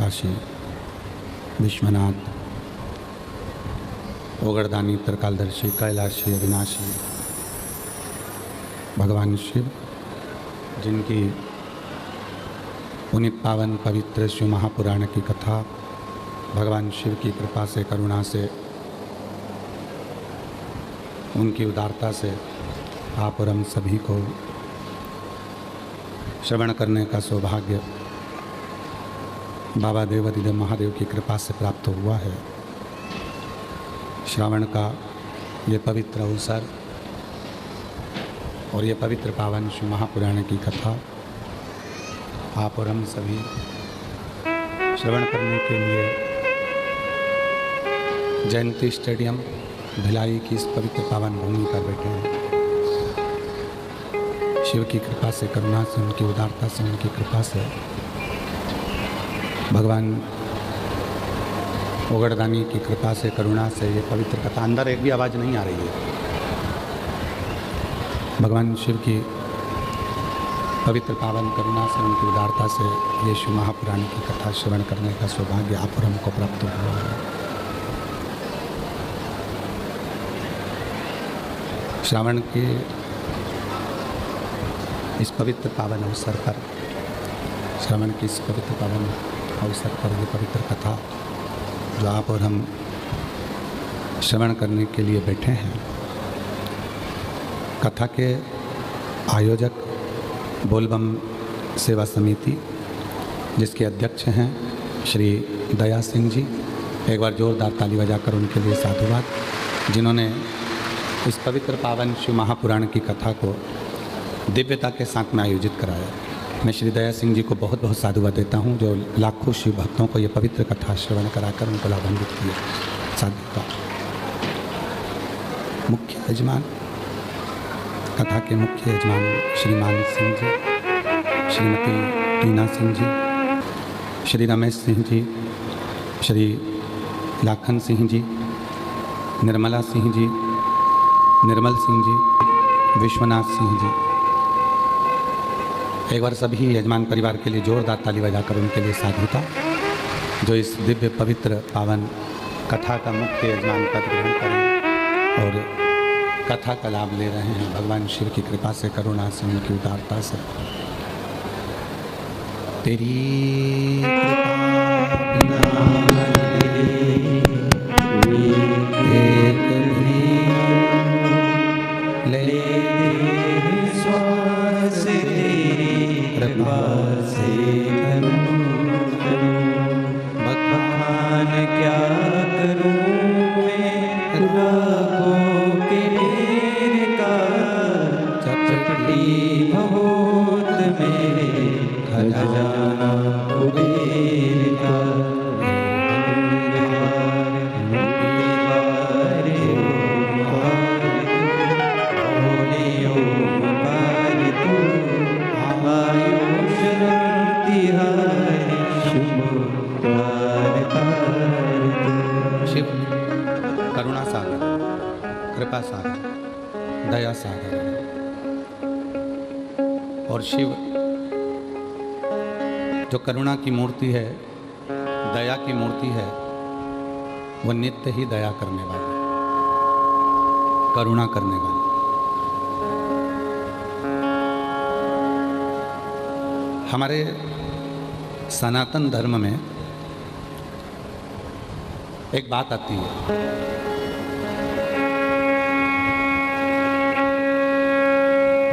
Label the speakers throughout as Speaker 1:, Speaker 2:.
Speaker 1: काशी विश्वनाथ ओगड़दानी त्रिकालदर्शी कैलाशी अविनाशी भगवान शिव, जिनकी पुनित पावन पवित्र शिव महापुराण की कथा भगवान शिव की कृपा से, करुणा से, उनकी उदारता से आप और हम सभी को श्रवण करने का सौभाग्य बाबा देवाधिदेव महादेव की कृपा से प्राप्त हुआ है। श्रावण का ये पवित्र अवसर और ये पवित्र पावन शिव महापुराण की कथा आप और हम सभी श्रवण करने के लिए जयंती स्टेडियम भिलाई की इस पवित्र पावन भूमि पर बैठे हैं। शिव की कृपा से, करुणा से, उनकी उदारता से, उनकी कृपा से भगवान ओगड़दानी की कृपा से, करुणा से ये पवित्र कथा, अंदर एक भी आवाज़ नहीं आ रही है। भगवान शिव की पवित्र पावन करुणा से, उनकी उदारता से ये शिव महापुराण की कथा श्रवण करने का सौभाग्य आप और हमको प्राप्त हुआ है। श्रावण के इस पवित्र पावन अवसर पर, श्रावण की इस पवित्र पावन अवसर पर ये पवित्र कथा जो आप और हम श्रवण करने के लिए बैठे हैं, कथा के आयोजक बोलबम सेवा समिति, जिसके अध्यक्ष हैं श्री दया सिंह जी, एक बार जोरदार ताली बजाकर उनके लिए साधुवाद, जिन्होंने इस पवित्र पावन शिव महापुराण की कथा को दिव्यता के साथ में आयोजित कराया। मैं श्री दया सिंह जी को बहुत बहुत साधुवाद देता हूं, जो लाखों शिव भक्तों को ये पवित्र कथा श्रवण कराकर उनको लाभान्वित किए। साधुवाद। मुख्य यजमान, कथा के मुख्य यजमान श्रीमान सिंह जी, श्रीमती टीना सिंह जी, श्री रमेश सिंह जी, श्री लाखन सिंह जी, निर्मला सिंह जी, निर्मल सिंह जी, विश्वनाथ सिंह जी। एक बार सभी यजमान परिवार के लिए जोरदार ताली बजाकर उनके लिए साधुता, जो इस दिव्य पवित्र पावन कथा का मुख्य यजमान पद ग्रहण करें और कथा का लाभ ले रहे हैं भगवान शिव की कृपा से, करुणा से, उनकी उदारता से। तेरी कृपा सागर, दया सागर और शिव जो करुणा की मूर्ति है, दया की मूर्ति है, वो नित्य ही दया करने वाली, करुणा करने वाली। हमारे सनातन धर्म में एक बात आती है,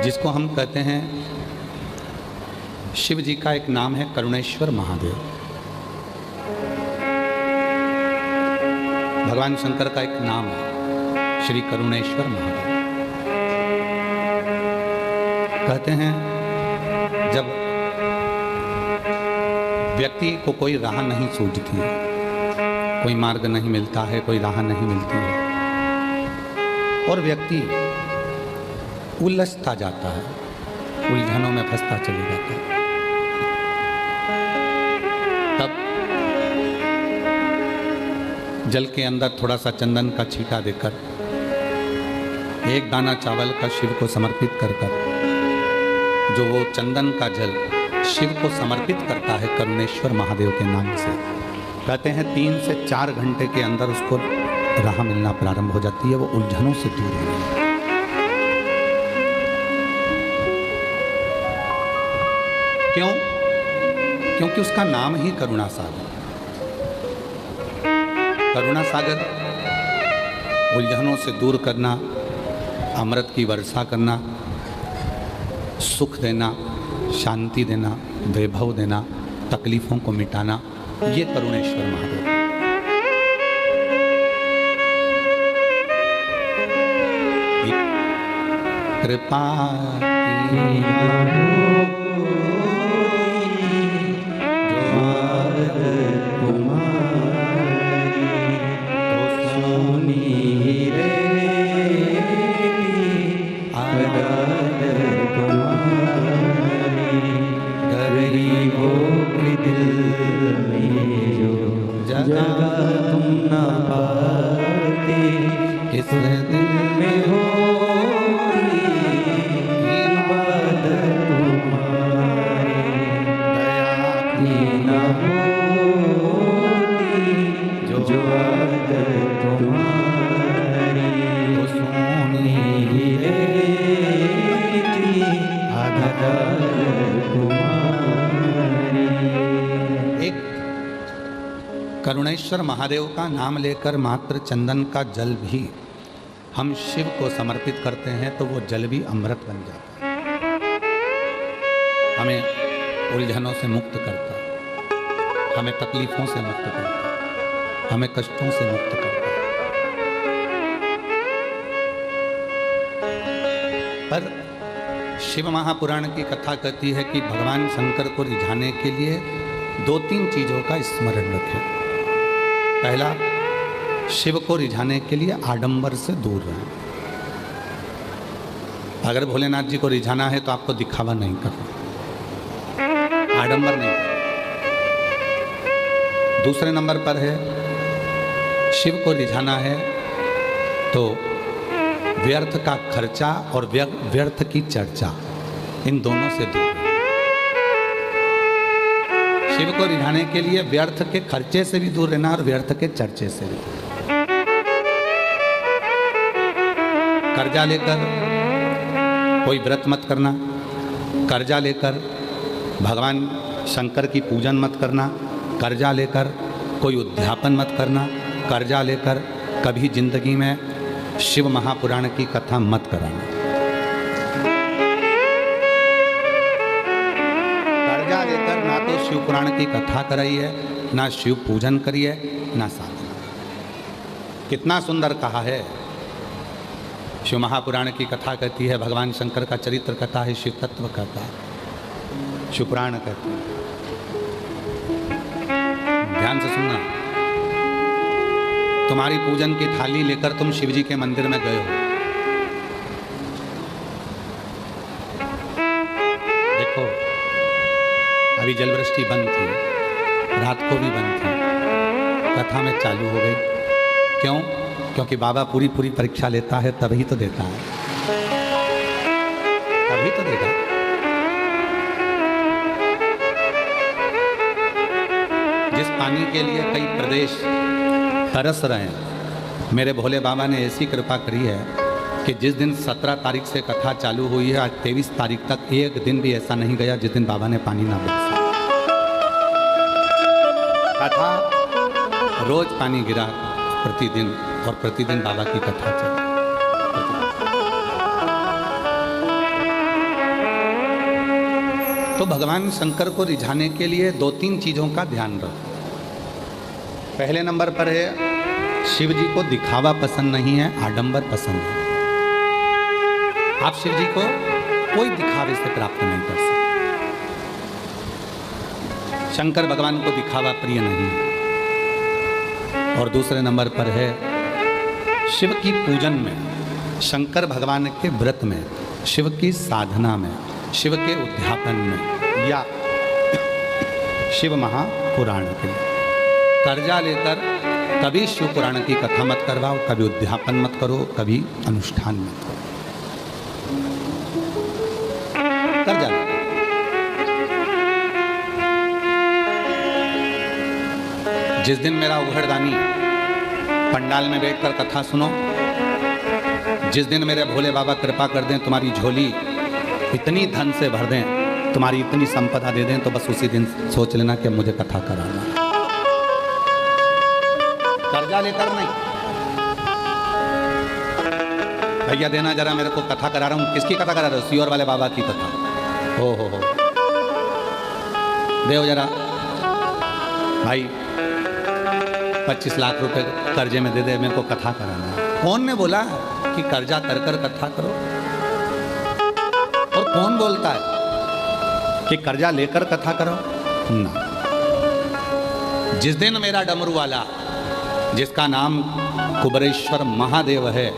Speaker 1: जिसको हम कहते हैं, शिव जी का एक नाम है करुणेश्वर महादेव, भगवान शंकर का एक नाम है श्री करुणेश्वर महादेव। कहते हैं जब व्यक्ति को कोई राह नहीं सूझती है, कोई मार्ग नहीं मिलता है, कोई राह नहीं मिलती है और व्यक्ति उलझता जाता है, उलझनों में फंसता चले जाता है, तब जल के अंदर थोड़ा सा चंदन का छींटा देकर, एक दाना चावल का शिव को समर्पित कर कर, जो वो चंदन का जल शिव को समर्पित करता है करुणेश्वर महादेव के नाम से, कहते हैं 3 से 4 घंटे के अंदर उसको राह मिलना प्रारंभ हो जाती है, वो उलझनों से दूर हो जाती है। क्यों? क्योंकि उसका नाम ही करुणा सागर। करुणा सागर उलझनों से दूर करना, अमृत की वर्षा करना, सुख देना, शांति देना, वैभव देना, तकलीफों को मिटाना, ये करुणेश्वर महादेव। कृपा करुणेश्वर महादेव का नाम लेकर मात्र चंदन का जल भी हम शिव को समर्पित करते हैं तो वो जल भी अमृत बन जाता है, हमें उलझनों से मुक्त करता है, हमें तकलीफों से मुक्त करता है, हमें कष्टों से मुक्त करता है। पर शिव महापुराण की कथा कहती है कि भगवान शंकर को रिझाने के लिए 2-3 चीजों का स्मरण रखें। पहला, शिव को रिझाने के लिए आडंबर से दूर रहें। अगर भोलेनाथ जी को रिझाना है तो आपको दिखावा नहीं करना, आडंबर नहीं करना। दूसरे नंबर पर है, शिव को रिझाना है तो व्यर्थ का खर्चा और व्यर्थ की चर्चा, इन दोनों से दूर। शिव को रिझाने के लिए व्यर्थ के खर्चे से भी दूर रहना और व्यर्थ के चर्चे से भी। कर्जा लेकर कोई व्रत मत करना, कर्जा लेकर भगवान शंकर की पूजन मत करना, कर्जा लेकर कोई उद्यापन मत करना, कर्जा लेकर कभी जिंदगी में शिव महापुराण की कथा मत कराना। कर्जा लेकर ना तो शिव पुराण की कथा कराई है, ना शिव पूजन करी है, ना साधना। कितना सुंदर कहा है। शिव महापुराण की कथा कहती है, भगवान शंकर का चरित्र कहता है, शिव तत्व कहता है, शिव पुराण कहता है। ध्यान से सुनना। तुम्हारी पूजन की थाली लेकर तुम शिव जी के मंदिर में गए हो, देखो अभी जलवृष्टि बंद थी, रात को भी बंद थी, कथा में चालू हो गई। क्यों? क्योंकि बाबा पूरी परीक्षा लेता है, तभी तो देता है, तभी तो देगा। जिस पानी के लिए कई प्रदेश तरस रहे हैं, मेरे भोले बाबा ने ऐसी कृपा करी है कि जिस दिन 17 तारीख से कथा चालू हुई है, आज 23 तारीख तक एक दिन भी ऐसा नहीं गया जिस दिन बाबा ने पानी ना बरसा। कथा रोज पानी गिरा प्रतिदिन, और प्रतिदिन बाबा की कथा चली। तो भगवान शंकर को रिझाने के लिए 2-3 चीजों का ध्यान रखो। पहले नंबर पर है, शिव जी को दिखावा पसंद नहीं है, आडंबर पसंद है। आप शिव जी को कोई दिखावे से प्राप्त नहीं कर सकते। शंकर भगवान को दिखावा प्रिय नहीं है। और दूसरे नंबर पर है, शिव की पूजन में, शंकर भगवान के व्रत में, शिव की साधना में, शिव के उद्यापन में, या शिव महापुराण के लिए कर्जा लेकर कभी शिव पुराण की कथा मत करवाओ, कभी उद्यापन मत करो, कभी अनुष्ठान मत करो। कर्जा जिस दिन मेरा उघड़दानी पंडाल में बैठकर कथा सुनो, जिस दिन मेरे भोले बाबा कृपा कर दें, तुम्हारी झोली इतनी धन से भर दें, तुम्हारी इतनी संपदा दे दें, तो बस उसी दिन सोच लेना कि मुझे कथा कराना। कर्जा लेकर नहीं, भैया देना जरा, मेरे को कथा करा रहा हूँ। किसकी कथा करा रहे हो? सियोर वाले बाबा की कथा। हो देव जरा भाई, 25 लाख रुपए कर्जे में दे दे, मेरे को कथा कराना है। कौन ने बोला कि कर्जा कर कर कथा करो? और कौन बोलता है कि कर्जा लेकर कथा करो? ना। जिस दिन मेरा डमरू वाला, जिसका नाम कुबेरेश्वर महादेव है,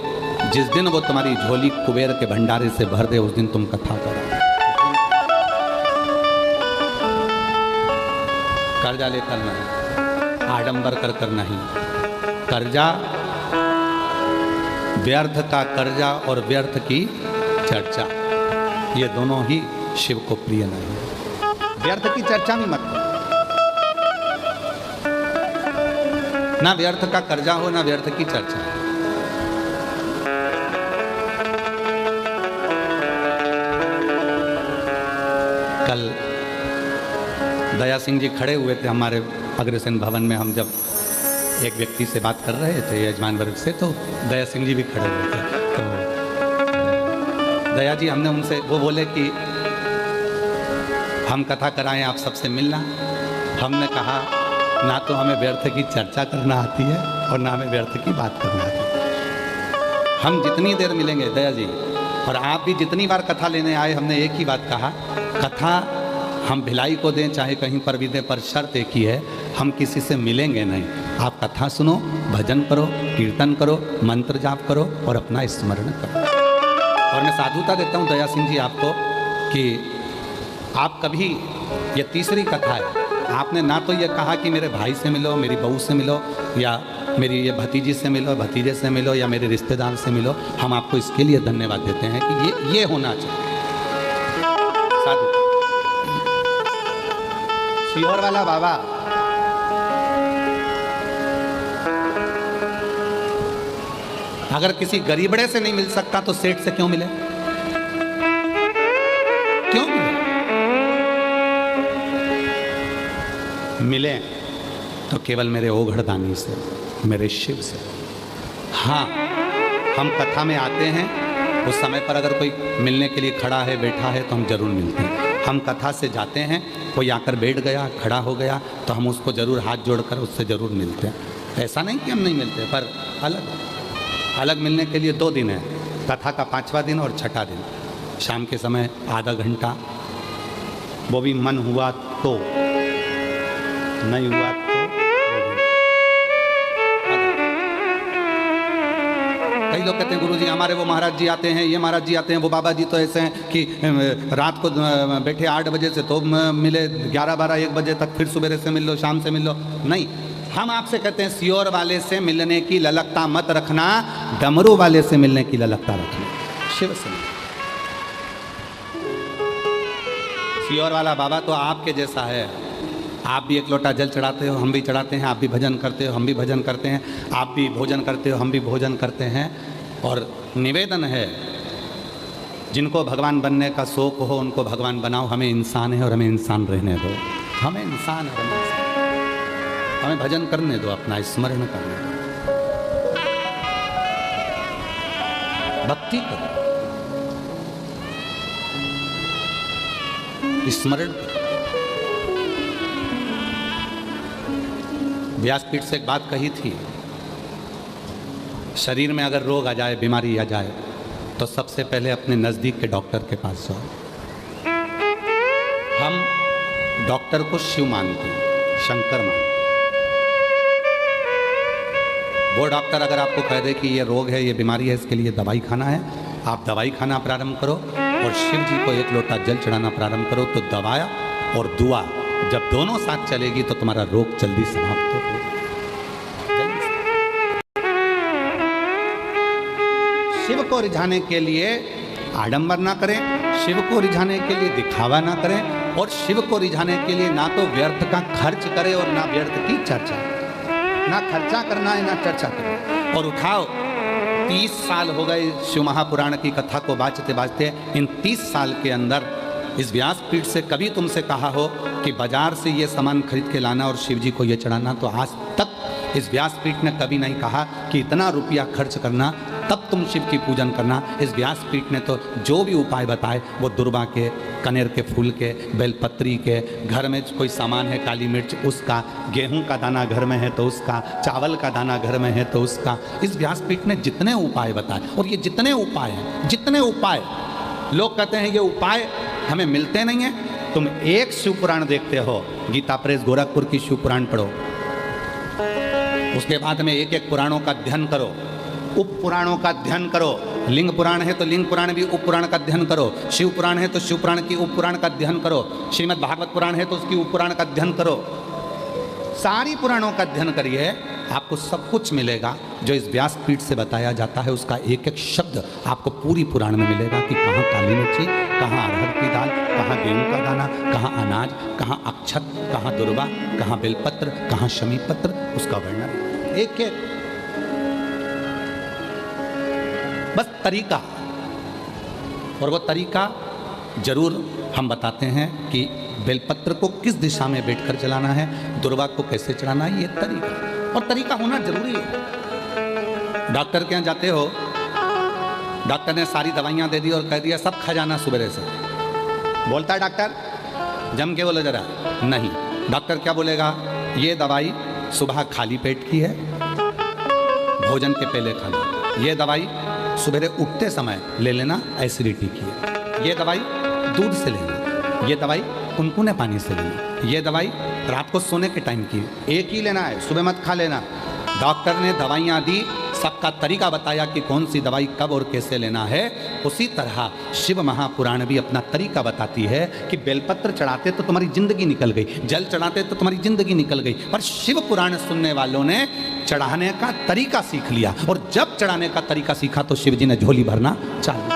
Speaker 1: जिस दिन वो तुम्हारी झोली कुबेर के भंडारे से भर दे, उस दिन तुम कथा करो। कर्जा लेकर नहीं, आडंबर कर कर नहीं। कर्जा, व्यर्थ का कर्जा और व्यर्थ की चर्चा, ये दोनों ही शिव को प्रिय नहीं है। व्यर्थ की चर्चा में मत करो, ना व्यर्थ का कर्जा हो, ना व्यर्थ की चर्चा। कल दया सिंह जी खड़े हुए थे हमारे अग्रसेन भवन में। हम जब एक व्यक्ति से बात कर रहे थे यजमान वर्ग से, तो दया सिंह जी भी खड़े हुए थे। तो दया जी, हमने उनसे, वो बोले कि हम कथा कराएं, आप सबसे मिलना। हमने कहा ना तो हमें व्यर्थ की चर्चा करना आती है और ना हमें व्यर्थ की बात करना आती है। हम जितनी देर मिलेंगे दया जी, और आप भी जितनी बार कथा लेने आए, हमने एक ही बात कहा, कथा हम भिलाई को दें चाहे कहीं पर भी दें, पर शर्त एक ही है, हम किसी से मिलेंगे नहीं। आप कथा सुनो, भजन करो, कीर्तन करो, मंत्र जाप करो और अपना स्मरण करो। और मैं साधुता देता हूँ दया सिंह जी आपको कि आप कभी, ये तीसरी कथा है, आपने ना तो ये कहा कि मेरे भाई से मिलो, मेरी बहू से मिलो, या मेरी ये भतीजी से मिलो, भतीजे से मिलो, या मेरे रिश्तेदार से मिलो। हम आपको इसके लिए धन्यवाद देते हैं कि ये होना चाहिए। साधु सियोर वाला बाबा, अगर किसी गरीबड़े से नहीं मिल सकता तो सेठ से क्यों मिले? क्यों मिले तो केवल मेरे ओघड़दानी से, मेरे शिव से। हाँ, हम कथा में आते हैं, उस समय पर अगर कोई मिलने के लिए खड़ा है, बैठा है, तो हम जरूर मिलते हैं। हम कथा से जाते हैं, कोई आकर बैठ गया, खड़ा हो गया, तो हम उसको जरूर हाथ जोड़कर उससे जरूर मिलते हैं। ऐसा नहीं कि हम नहीं मिलते, पर अलग अलग मिलने के लिए 2 दिन है, कथा का 5वां दिन और 6ठा दिन। शाम के समय आधा घंटा, वो भी मन हुआ तो, नहीं हुआ तो कई लोग कहते हैं गुरुजी हमारे वो महाराज जी आते हैं, ये महाराज जी आते हैं, वो बाबा जी तो ऐसे हैं कि रात को बैठे 8 बजे से तो मिले 11, 12, 1 बजे तक, फिर सवेरे से मिल लो, शाम से मिल लो। नहीं, हम आपसे कहते हैं सियोर वाले से मिलने की ललकता मत रखना, डमरू वाले से मिलने की ललकता रखना। शिव से सियोर वाला बाबा तो आपके जैसा है। आप भी 1 लोटा जल चढ़ाते हो, हम भी चढ़ाते हैं। आप भी भजन करते हो, हम भी भजन करते हैं। आप भी भोजन करते हो, हम भी भोजन करते हैं। और निवेदन है, जिनको भगवान बनने का शौक हो उनको भगवान बनाओ। हमें इंसान है और हमें इंसान रहने दो। हमें इंसान है, हमें भजन करने दो, अपना स्मरण करने दो, भक्ति करो, स्मरण करो। व्यासपीठ से एक बात कही थी, शरीर में अगर रोग आ जाए, बीमारी आ जाए, तो सबसे पहले अपने नज़दीक के डॉक्टर के पास जाओ। हम डॉक्टर को शिव मानते हैं, शंकर मानते हैं। वो डॉक्टर अगर आपको कह दे कि ये रोग है, ये बीमारी है, इसके लिए दवाई खाना है, आप दवाई खाना प्रारंभ करो और शिव जी को 1 लोटा जल चढ़ाना प्रारंभ करो। तो दवा और दुआ जब दोनों साथ चलेगी तो तुम्हारा रोग जल्दी समाप्त हो। शिव को रिझाने के लिए आडंबर ना करें, शिव को रिझाने के लिए दिखावा ना करें, और शिव को रिझाने के लिए ना तो व्यर्थ का खर्च करें और ना व्यर्थ की चर्चा। ना खर्चा करना है ना चर्चा करना। और उठाओ, 30 साल हो गए शिव महापुराण की कथा को बाँचते बाँचते। इन 30 साल के अंदर इस व्यासपीठ से कभी तुमसे कहा हो कि बाजार से ये सामान खरीद के लाना और शिव जी को ये चढ़ाना, तो आज तक इस व्यासपीठ ने कभी नहीं कहा कि इतना रुपया खर्च करना तब तुम शिव की पूजन करना। इस व्यासपीठ ने तो जो भी उपाय बताए वो दुर्वा के, कनेर के फूल के, बेलपत्री के, घर में कोई सामान है काली मिर्च उसका, गेहूं का दाना घर में है तो उसका, चावल का दाना घर में है तो उसका। इस व्यासपीठ ने जितने उपाय बताए, और ये जितने उपाय हैं, जितने उपाय लोग कहते हैं ये उपाय हमें मिलते नहीं हैं। तुम एक शिव पुराण देखते हो, गीता प्रेस गोरखपुर की शिव पुराण पढ़ो, उसके बाद में एक एक पुराणों का अध्ययन करो, उप पुराणों का अध्ययन करो। लिंग पुराण है तो लिंग पुराण भी उप पुराण का अध्ययन करो, शिव पुराण है तो शिव पुराण की उप पुराण का अध्ययन करो, श्रीमद् भागवत पुराण है तो उसकी उप पुराण का अध्ययन करो। सारी पुराणों का अध्ययन करिए, आपको सब कुछ मिलेगा जो इस व्यासपीठ से बताया जाता है। उसका एक एक शब्द आपको पूरी पुराण में मिलेगा कि कहाँ काली मिर्ची, कहाँ अरहर की दाल, कहाँ गेहूं का दाना, कहाँ अनाज, कहाँ अक्षत, कहाँ दुर्वा, कहाँ बेलपत्र, कहाँ शमी पत्र, उसका वर्णन एक एक। बस तरीका, और वो तरीका जरूर हम बताते हैं कि बेलपत्र को किस दिशा में बैठकर चलाना है, दुर्वा को कैसे चढ़ाना है, ये तरीका, और तरीका होना जरूरी है। डॉक्टर के यहाँ जाते हो, डॉक्टर ने सारी दवाइयाँ दे दी और कह दिया सब खा जाना सुबह से, बोलता है डॉक्टर जम के बोलो जरा, नहीं। डॉक्टर क्या बोलेगा, ये दवाई सुबह खाली पेट की है, भोजन के पहले खा लो। ये दवाई सुबह उठते समय ले लेना, एसिडिटी की है। ये दवाई दूध से लेना, ये दवाई कुनकुने पानी से लेना, ये दवाई रात को सोने के टाइम की, एक ही लेना है, सुबह मत खा लेना। डॉक्टर ने दवाइयाँ दी, सबका तरीका बताया कि कौन सी दवाई कब और कैसे लेना है। उसी तरह शिव महापुराण भी अपना तरीका बताती है कि बेलपत्र चढ़ाते तो तुम्हारी जिंदगी निकल गई, जल चढ़ाते तो तुम्हारी जिंदगी निकल गई, पर शिव पुराण सुनने वालों ने चढ़ाने का तरीका सीख लिया, और जब चढ़ाने का तरीका सीखा तो शिव जी ने झोली भरना चालू।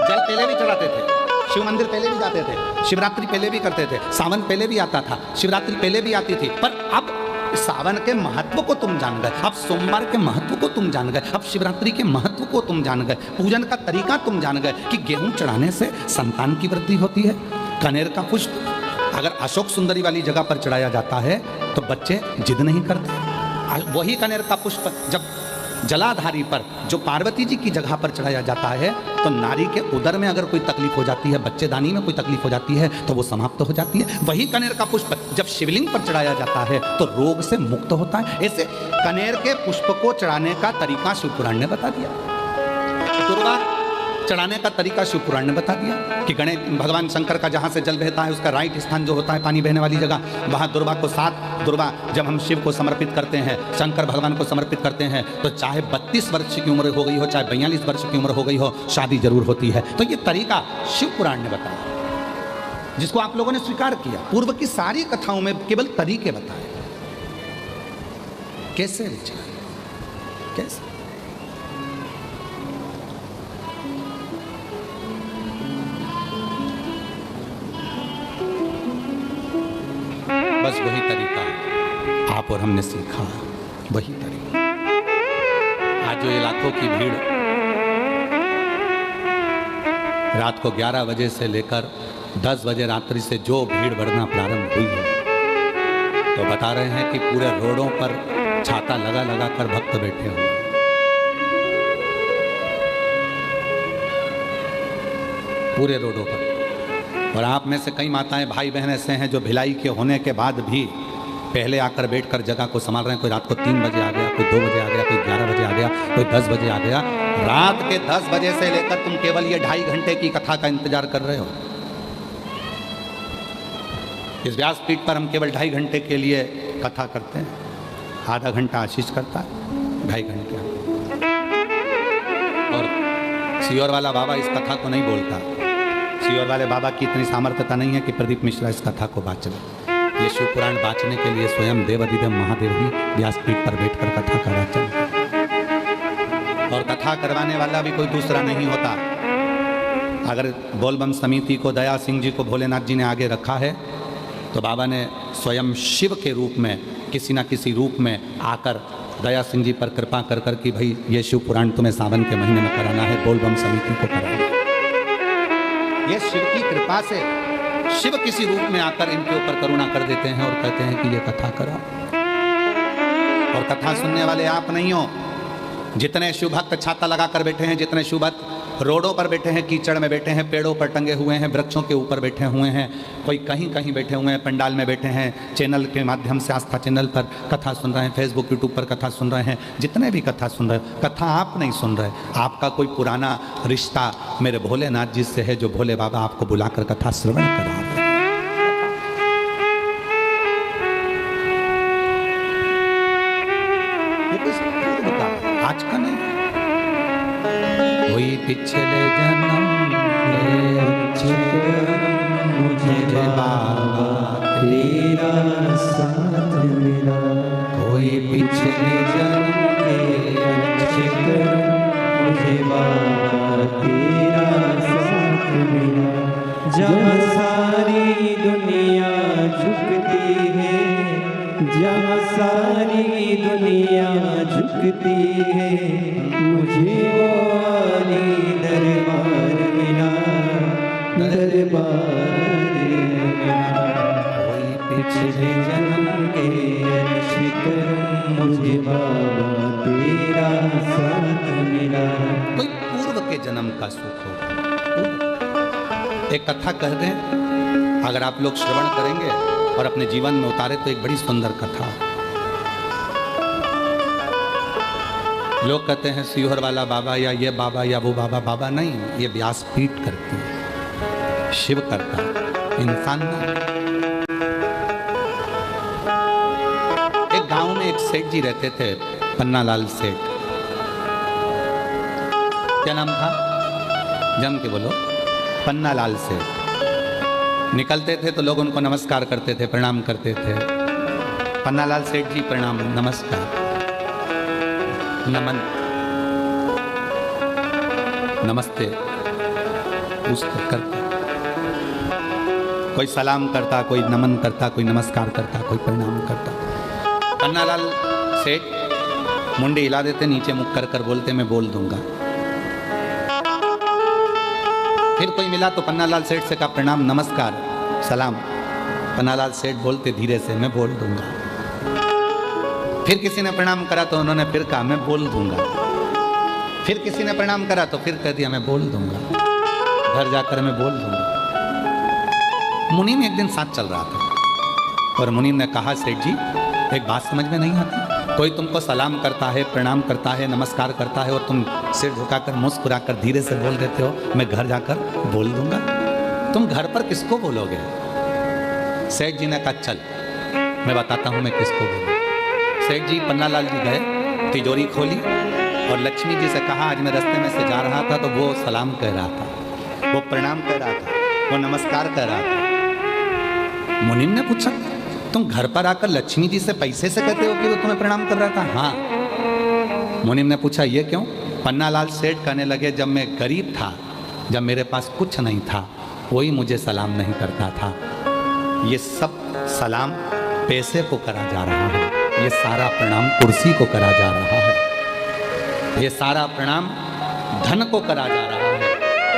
Speaker 1: जल पहले भी चढ़ाते थे, शिव मंदिर पहले भी जाते थे, शिवरात्रि पहले भी करते थे, सावन पहले भी आता था, शिवरात्रि पहले भी आती थी, पर अब सावन के महत्व को तुम जान गए, अब सोमवार के महत्व को तुम जान गए, अब शिवरात्रि के महत्व को तुम जान गए, पूजन का तरीका तुम जान गए कि गेहूं चढ़ाने से संतान की वृद्धि होती है। कनेर का पुष्प अगर अशोक सुंदरी वाली जगह पर चढ़ाया जाता है तो बच्चे जिद नहीं करते। वही कनेर का पुष्प जब जलाधारी पर, जो पार्वती जी की जगह पर चढ़ाया जाता है, तो नारी के उदर में अगर कोई तकलीफ हो जाती है, बच्चेदानी में कोई तकलीफ हो जाती है, तो वो समाप्त हो जाती है। वही कनेर का पुष्प जब शिवलिंग पर चढ़ाया जाता है तो रोग से मुक्त होता है। ऐसे कनेर के पुष्प को चढ़ाने का तरीका शिव पुराण ने बता दिया, दुर्वा चढ़ाने का तरीका शिव पुराण ने बता दिया कि गणेश भगवान शंकर का जहाँ से जल बहता है उसका राइट स्थान जो होता है पानी बहने वाली जगह, वहाँ दुर्वा को 7 दुर्वा जब हम शिव को समर्पित करते हैं, शंकर भगवान को समर्पित करते हैं, तो चाहे 32 वर्ष की उम्र हो गई हो, चाहे 42 वर्ष की उम्र हो गई हो, शादी जरूर होती है। तो ये तरीका शिव पुराण ने बताया, जिसको आप लोगों ने स्वीकार किया। पूर्व की सारी कथाओं में केवल तरीके बताए, कैसे विचार, कैसे। बस वही तरीका आप और हमने सीखा, वही तरीका। आज जो ये लाखों की भीड़ रात को 11 बजे से लेकर 10 बजे रात्रि से जो भीड़ बढ़ना प्रारंभ हुई है, तो बता रहे हैं कि पूरे रोडों पर छाता लगा लगा कर भक्त बैठे हुए, पूरे रोडों पर। और आप में से कई माताएं भाई बहन ऐसे हैं जो भिलाई के होने के बाद भी पहले आकर बैठकर जगह को संभाल रहे हैं। कोई रात को 3 बजे आ गया, कोई 2 बजे आ गया, कोई 11 बजे आ गया, कोई 10 बजे आ गया। रात के 10 बजे से लेकर तुम केवल ये 2.5 घंटे की कथा का इंतजार कर रहे हो। इस व्यासपीठ पर हम केवल 2.5 घंटे के लिए कथा करते हैं, आधा घंटा आशीष करता है, 2.5 घंटे। और सियोर वाला बाबा इस कथा को नहीं बोलता, सियोर वाले बाबा की इतनी सामर्थ्यता नहीं है कि प्रदीप मिश्रा इस कथा को बाँच ले। ये शिव पुराण बाँचने के लिए स्वयं देवाधिदेव महादेव ही व्यासपीठ पर बैठकर कथा का वाचन, और कथा करवाने वाला भी कोई दूसरा नहीं होता। अगर बोलबम समिति को दया सिंह जी को भोलेनाथ जी ने आगे रखा है, तो बाबा ने स्वयं शिव के रूप में किसी न किसी रूप में आकर दया सिंह जी पर कृपा कर कर कि भाई ये शिव पुराण तुम्हें सावन के महीने में कराना है, बोल बम समिति को कराना। ये शिव की कृपा से शिव किसी रूप में आकर इनके ऊपर करुणा कर देते हैं और कहते हैं कि ये कथा करा। और कथा सुनने वाले आप नहीं हो। जितने शिव भक्त छाता लगा कर बैठे हैं, जितने शिव भक्त रोडों पर बैठे हैं, कीचड़ में बैठे हैं, पेड़ों पर टंगे हुए हैं, वृक्षों के ऊपर बैठे हुए हैं, कोई कहीं कहीं बैठे हुए हैं, पंडाल में बैठे हैं, चैनल के माध्यम से आस्था चैनल पर कथा सुन रहे हैं, फेसबुक यूट्यूब पर कथा सुन रहे हैं, जितने भी कथा सुन रहे हैं, कथा आप नहीं सुन रहे, आपका कोई पुराना रिश्ता मेरे भोलेनाथ जी से है, जो भोले बाबा आपको बुलाकर कथा श्रवण करा रहे हैं। आज का नहीं, कोई पिछले जन्म में अच्छे मुझे बाबा तेरा साथ मिला, कोई पिछले जन्म के अच्छे मुझे बाबा तेरा साथ मिला। जहाँ सारी दुनिया झुकती है, जहाँ सारी दुनिया झुकती है, मुझे वो वाली दरबार मिला, दरबार मिला। कोई पिछले जन्म के अच्छे कर्म मुझे बाबा तेरा साथ मिला। कोई पूर्व के जन्म का सुख हो। एक कथा कह दें, अगर आप लोग श्रवण करेंगे और अपने जीवन में उतारे तो एक बड़ी सुंदर कथा। लोग कहते हैं सीहोर वाला बाबा या ये बाबा या वो बाबा। बाबा नहीं, ये व्यासपीठ करती है, शिव करता है, इंसान नहीं। एक गांव में एक सेठ जी रहते थे, पन्नालाल सेठ। क्या नाम था? जम के बोलो। पन्नालाल सेठ। निकलते थे तो लोग उनको नमस्कार करते थे, प्रणाम करते थे। पन्नालाल सेठ जी प्रणाम, नमस्कार, नमन, नमस्ते, पूछते करते। कोई सलाम करता, कोई नमन करता, कोई नमस्कार करता, कोई प्रणाम करता। पन्नालाल सेठ मुंडी हिला देते, नीचे मुख कर कर बोलते मैं बोल दूंगा। फिर कोई मिला तो पन्नालाल सेठ से कहा प्रणाम, नमस्कार, सलाम। पन्नालाल सेठ बोलते धीरे से मैं बोल दूंगा। फिर किसी ने प्रणाम करा तो उन्होंने फिर कहा मैं बोल दूंगा। फिर किसी ने प्रणाम करा तो फिर कह दिया मैं बोल दूंगा, घर जाकर मैं बोल दूंगा। मुनीम एक दिन साथ चल रहा था और मुनीम ने कहा सेठ जी एक बात समझ में नहीं आती, कोई तुमको सलाम करता है, प्रणाम करता है, नमस्कार करता है और तुम सिर झुकाकर मुस्कुराकर धीरे से बोल देते हो मैं घर जाकर बोल दूंगा। तुम घर पर किसको बोलोगे? सेठ जी ने कहा चल मैं बताता हूँ मैं किसको बोलूँ। सेठ जी पन्नालाल जी गए, तिजोरी खोली और लक्ष्मी जी से कहा आज मैं रास्ते में से जा रहा था तो वो सलाम कह रहा था, वो प्रणाम कह रहा था, वो नमस्कार कह रहा था। मुनीम ने पूछा तुम घर पर आकर लक्ष्मी जी से पैसे से कहते हो कि वो तुम्हें प्रणाम कर रहा था? हाँ। मुनीम ने पूछा ये क्यों? पन्नालाल सेठ कहने लगे जब मैं गरीब था, जब मेरे पास कुछ नहीं था, कोई मुझे सलाम नहीं करता था। ये सब सलाम पैसे को करा जा रहा है, ये सारा प्रणाम कुर्सी को करा जा रहा है, ये सारा प्रणाम धन को करा जा रहा है,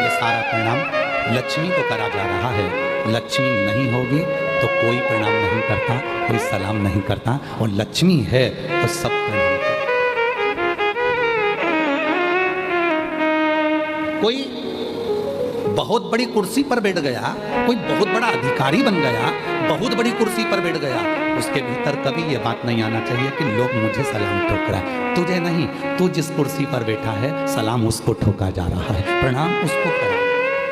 Speaker 1: ये सारा प्रणाम लक्ष्मी को करा जा रहा है। लक्ष्मी नहीं होगी तो कोई प्रणाम नहीं करता, कोई सलाम नहीं करता, और लक्ष्मी है तो सब प्रणाम करता। कोई बहुत बड़ी कुर्सी पर बैठ गया, कोई बहुत बड़ा अधिकारी बन गया, बहुत बड़ी कुर्सी पर बैठ गया, उसके भीतर कभी ये बात नहीं आना चाहिए कि लोग मुझे सलाम ठोक रहा है। तुझे नहीं, तू जिस कुर्सी पर बैठा है सलाम उसको ठोका जा रहा है, प्रणाम उसको करा,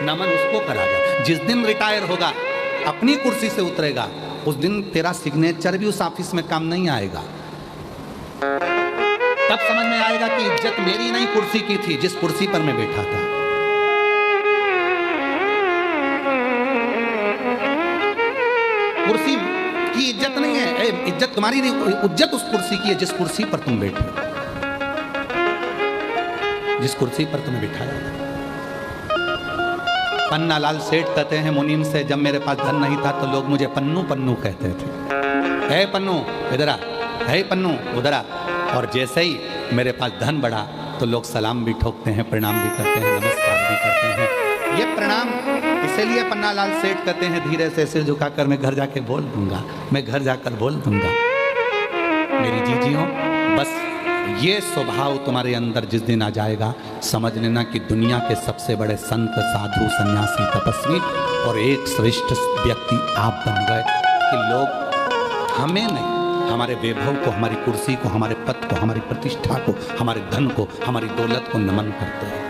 Speaker 1: नमन उसको करा जा। जिस दिन रिटायर होगा, अपनी कुर्सी से उतरेगा, उस दिन तेरा सिग्नेचर भी उस ऑफिस में काम नहीं आएगा। तब समझ में आएगा कि इज्जत मेरी नहीं कुर्सी की थी, जिस कुर्सी पर मैं बैठा था। कुर्सी की इज्जत नहीं है, इज्जत तुम्हारी नहीं, इज्जत उस कुर्सी की है जिस कुर्सी पर तुम बैठे, जिस कुर्सी पर तुम्हें बिठाया। पन्नालाल सेठ कहते हैं मुनीम से, जब मेरे पास धन नहीं था तो लोग मुझे पन्नू पन्नू कहते थे। है पन्नू इधर आ, है पन्नू उधर आ। और जैसे ही मेरे पास धन बढ़ा तो लोग सलाम भी ठोकते हैं, प्रणाम भी करते हैं, नमस्कार भी करते हैं। ये प्रणाम इसीलिए पन्नालाल सेठ कहते हैं धीरे से सिर झुकाकर मैं घर जाके बोल दूंगा, मैं घर जाकर बोल दूंगा। मेरी जीजियों, बस ये स्वभाव तुम्हारे अंदर जिस दिन आ जाएगा, समझ लेना कि दुनिया के सबसे बड़े संत, साधु, सन्यासी, तपस्वी और एक श्रेष्ठ व्यक्ति आप बन गए कि लोग हमें नहीं, हमारे वैभव को, हमारी कुर्सी को, हमारे पद को, हमारी प्रतिष्ठा को, हमारे धन को, हमारी दौलत को नमन करते हैं।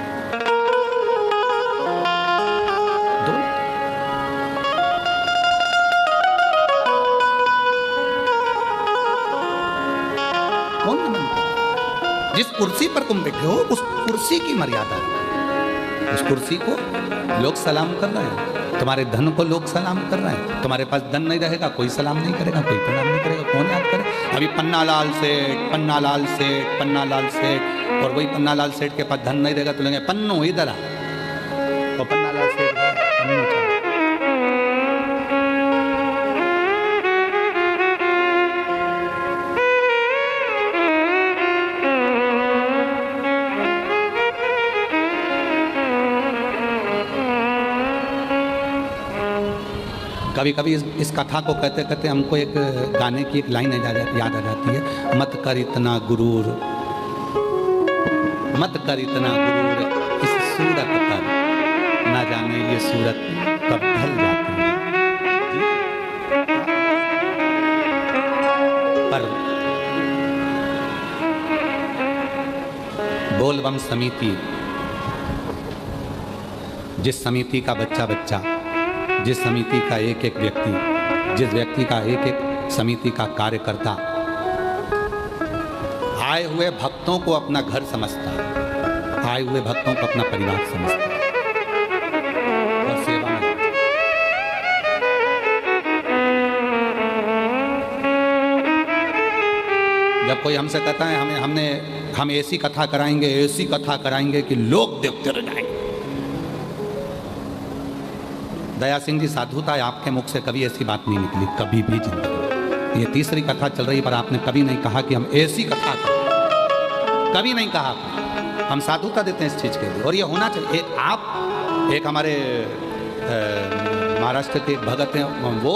Speaker 1: कौन नमन करता है? जिस कुर्सी पर तुम बैठे हो उस कुर्सी की मर्यादा है। उस कुर्सी को लोग सलाम कर रहे हैं, तुम्हारे धन को लोग सलाम कर रहे हैं। तुम्हारे पास धन नहीं रहेगा, कोई सलाम नहीं करेगा, कोई प्रणाम नहीं करेगा, कौन याद करे? अभी पन्नालाल सेठ, पन्नालाल सेठ, पन्नालाल सेठ, और वही पन्नालाल सेठ के पास धन नहीं रहेगा तो लेंगे पन्नू इधर आ। तो पन्नालाल सेठ पन्नू चाहिए। कभी कभी इस कथा को कहते कहते हमको एक गाने की एक लाइन याद आ जाती है, मत कर इतना गुरूर, मत कर इतना गुरूर इस सूरत पर, ना जाने ये सूरत कब ढल जाती है। पर बोलबम समिति, जिस समिति का बच्चा बच्चा, जिस समिति का एक एक व्यक्ति, जिस व्यक्ति का एक एक समिति का कार्यकर्ता आए हुए भक्तों को अपना घर समझता है, आए हुए भक्तों को अपना परिवार समझता है और सेवा में। जब कोई हमसे कहता है हम ऐसी कथा कराएंगे, ऐसी कथा कराएंगे कि लोग देखते रह जाएंगे। दया सिंह जी, साधुता है, आपके मुख से कभी ऐसी बात नहीं निकली, कभी भी जिंदगी। ये तीसरी कथा चल रही है पर आपने कभी नहीं कहा कि हम ऐसी कथा करें, कभी नहीं कहा आपने। हम साधुता देते हैं इस चीज़ के लिए और ये होना चाहिए। एक हमारे महाराष्ट्र के भगत हैं, वो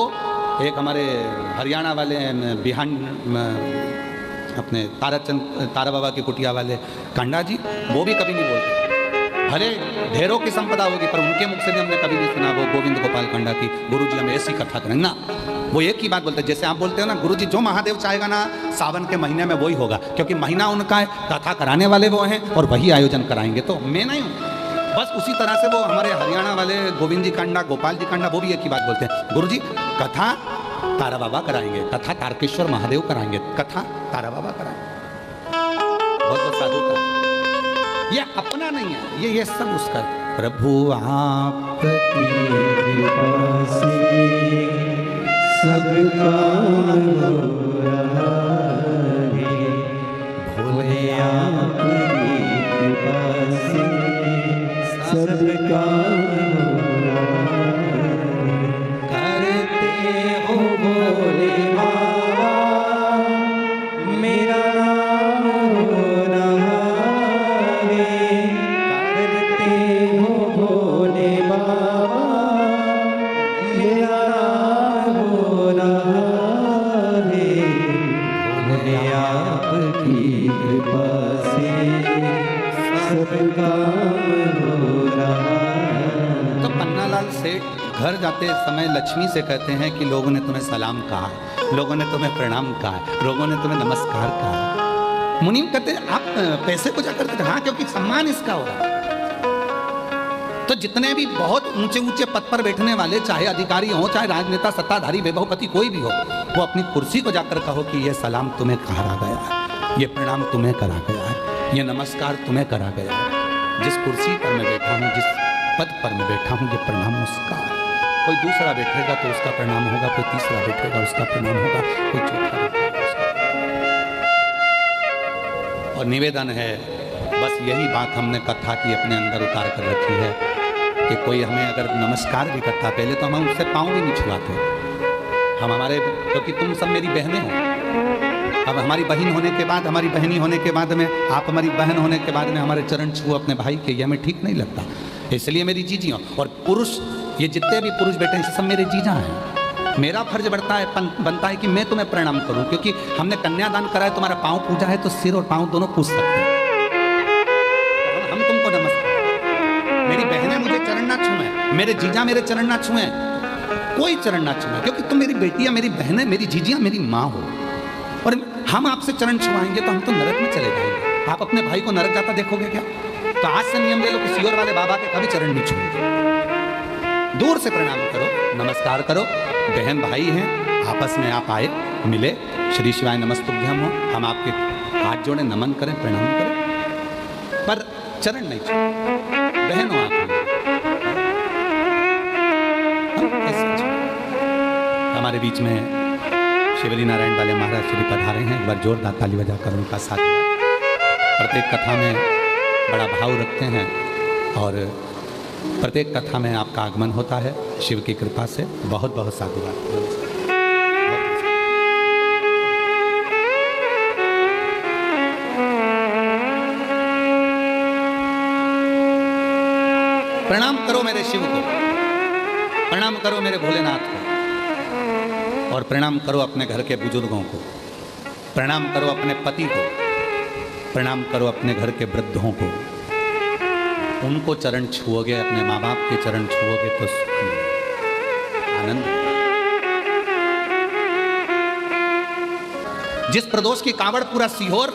Speaker 1: एक हमारे हरियाणा वाले बिहान अपने तारा बाबा की कुटिया वाले कांडा जी, वो भी कभी नहीं बोलते। भले ढेरों की संपदा होगी पर उनके मुख से भी हमने कभी नहीं सुना वो गोविंद गोपाल कांडा की गुरुजी हम ऐसी कथा करेंगे ना। वो एक ही बात बोलते हैं, जैसे आप बोलते हो ना गुरुजी जो महादेव चाहेगा ना सावन के महीने में वही होगा, क्योंकि महीना उनका है, कथा कराने वाले वो हैं और वही आयोजन कराएंगे। तो मैं नहीं हूँ, बस उसी तरह से वो हमारे हरियाणा वाले गोविंद जी कांडा, गोपाल जी कांडा, वो भी एक ही बात बोलते हैं, गुरुजी कथा तारा बाबा कराएंगे, कथा तारकेश्वर महादेव कराएंगे, कथा तारा बाबा कराएंगे। बहुत बहुत साधुता, ये अपना नहीं है, ये सब उसका। प्रभु आपकी कृपा से सब काम हो रहा है, भोले आपकी कृपा से सब काम हो रहा है। करते हो भोले बाबा मेरा घर जाते समय लक्ष्मी से कहते हैं कि लोगों ने तुम्हें सलाम कहा, लोगों ने तुम्हें प्रणाम कहा, लोगों ने तुम्हें नमस्कार कहा। मुनीम कहते हैं आप पैसे को जाकर कहते हाँ, क्योंकि सम्मान इसका हो रहा है। तो जितने भी बहुत ऊंचे ऊंचे पद पर बैठने वाले, चाहे अधिकारी हो, चाहे राजनेता, सत्ताधारी, वैभवपति कोई भी हो, वो अपनी कुर्सी को जाकर कहो कि ये सलाम तुम्हें कहा गया है, ये प्रणाम तुम्हें करा गया है, ये नमस्कार तुम्हें करा गया है। जिस कुर्सी पर मैं बैठा हूँ, जिस पद पर मैं बैठा हूँ, ये प्रणाम उसका है। कोई दूसरा बैठेगा तो उसका प्रणाम होगा, कोई तीसरा बैठेगा उसका प्रणाम होगा, कोई चौथा बैठेगा उसका। और निवेदन है, बस यही बात हमने कथा की अपने अंदर उतार कर रखी है कि कोई हमें अगर नमस्कार भी करता, पहले तो हम उससे पाँव भी नहीं छुआते, हम हमारे, क्योंकि तुम सब मेरी बहनें हो। अब हमारी बहन होने के बाद, हमारी बहनी होने के बाद में, आप हमारी बहन होने के बाद में हमारे चरण छुओ अपने भाई के, ये हमें ठीक नहीं लगता। इसलिए मेरी जीजियों, और पुरुष, ये जितने भी पुरुष बेटे हैं सब मेरे जीजा हैं। मेरा फर्ज बनता है कि मैं तुम्हें प्रणाम करूं, क्योंकि हमने कन्यादान करा है, तुम्हारा पाँव पूजा है, तो सिर और पाँव दोनों पूज सकते हैं। हम तुमको नमस्कार, मेरी बहनें मुझे चरण ना छुएं, मेरे जीजा मेरे चरण ना छुएं, कोई चरण ना छुएं, क्योंकि तुम मेरी बेटियां, मेरी बहनें, मेरी जीजियां, मेरी माँ हो। और हम आपसे चरण छुआएंगे तो हम तो नरक में चले जाएंगे। आप अपने भाई को नरक जाता देखोगे क्या? तो आज से नियम ले लो कि सियोर वाले बाबा के कभी चरण नहीं छूएंगे। दूर से प्रणाम करो, नमस्कार करो, बहन भाई हैं, आपस में आप आए, मिले, श्री शिवाय नमस्तुभ्यम हो, हम आपके हाथ जोड़े, नमन करें, प्रणाम करें, पर चरण नहीं छूए। बहन हो आप, हमारे बीच में शिवरी नारायण वाले महाराज श्री पधारे हैं। एक बार जोरदार ताली बजाकर उनका साथ। प्रत्येक कथा में बड़ा भाव रखते हैं और प्रत्येक कथा में आपका आगमन होता है शिव की कृपा से। बहुत बहुत साधुवाद। प्रणाम करो मेरे शिव को, प्रणाम करो मेरे भोलेनाथ को, और प्रणाम करो अपने घर के बुजुर्गों को, प्रणाम करो अपने पति को, प्रणाम करो अपने घर के वृद्धों को। उनको चरण छुओगे, अपने माँ बाप के चरण छुओगे तो सुख मिलेगा, आनंद। जिस प्रदोष की कावड़ पूरा सीहोर,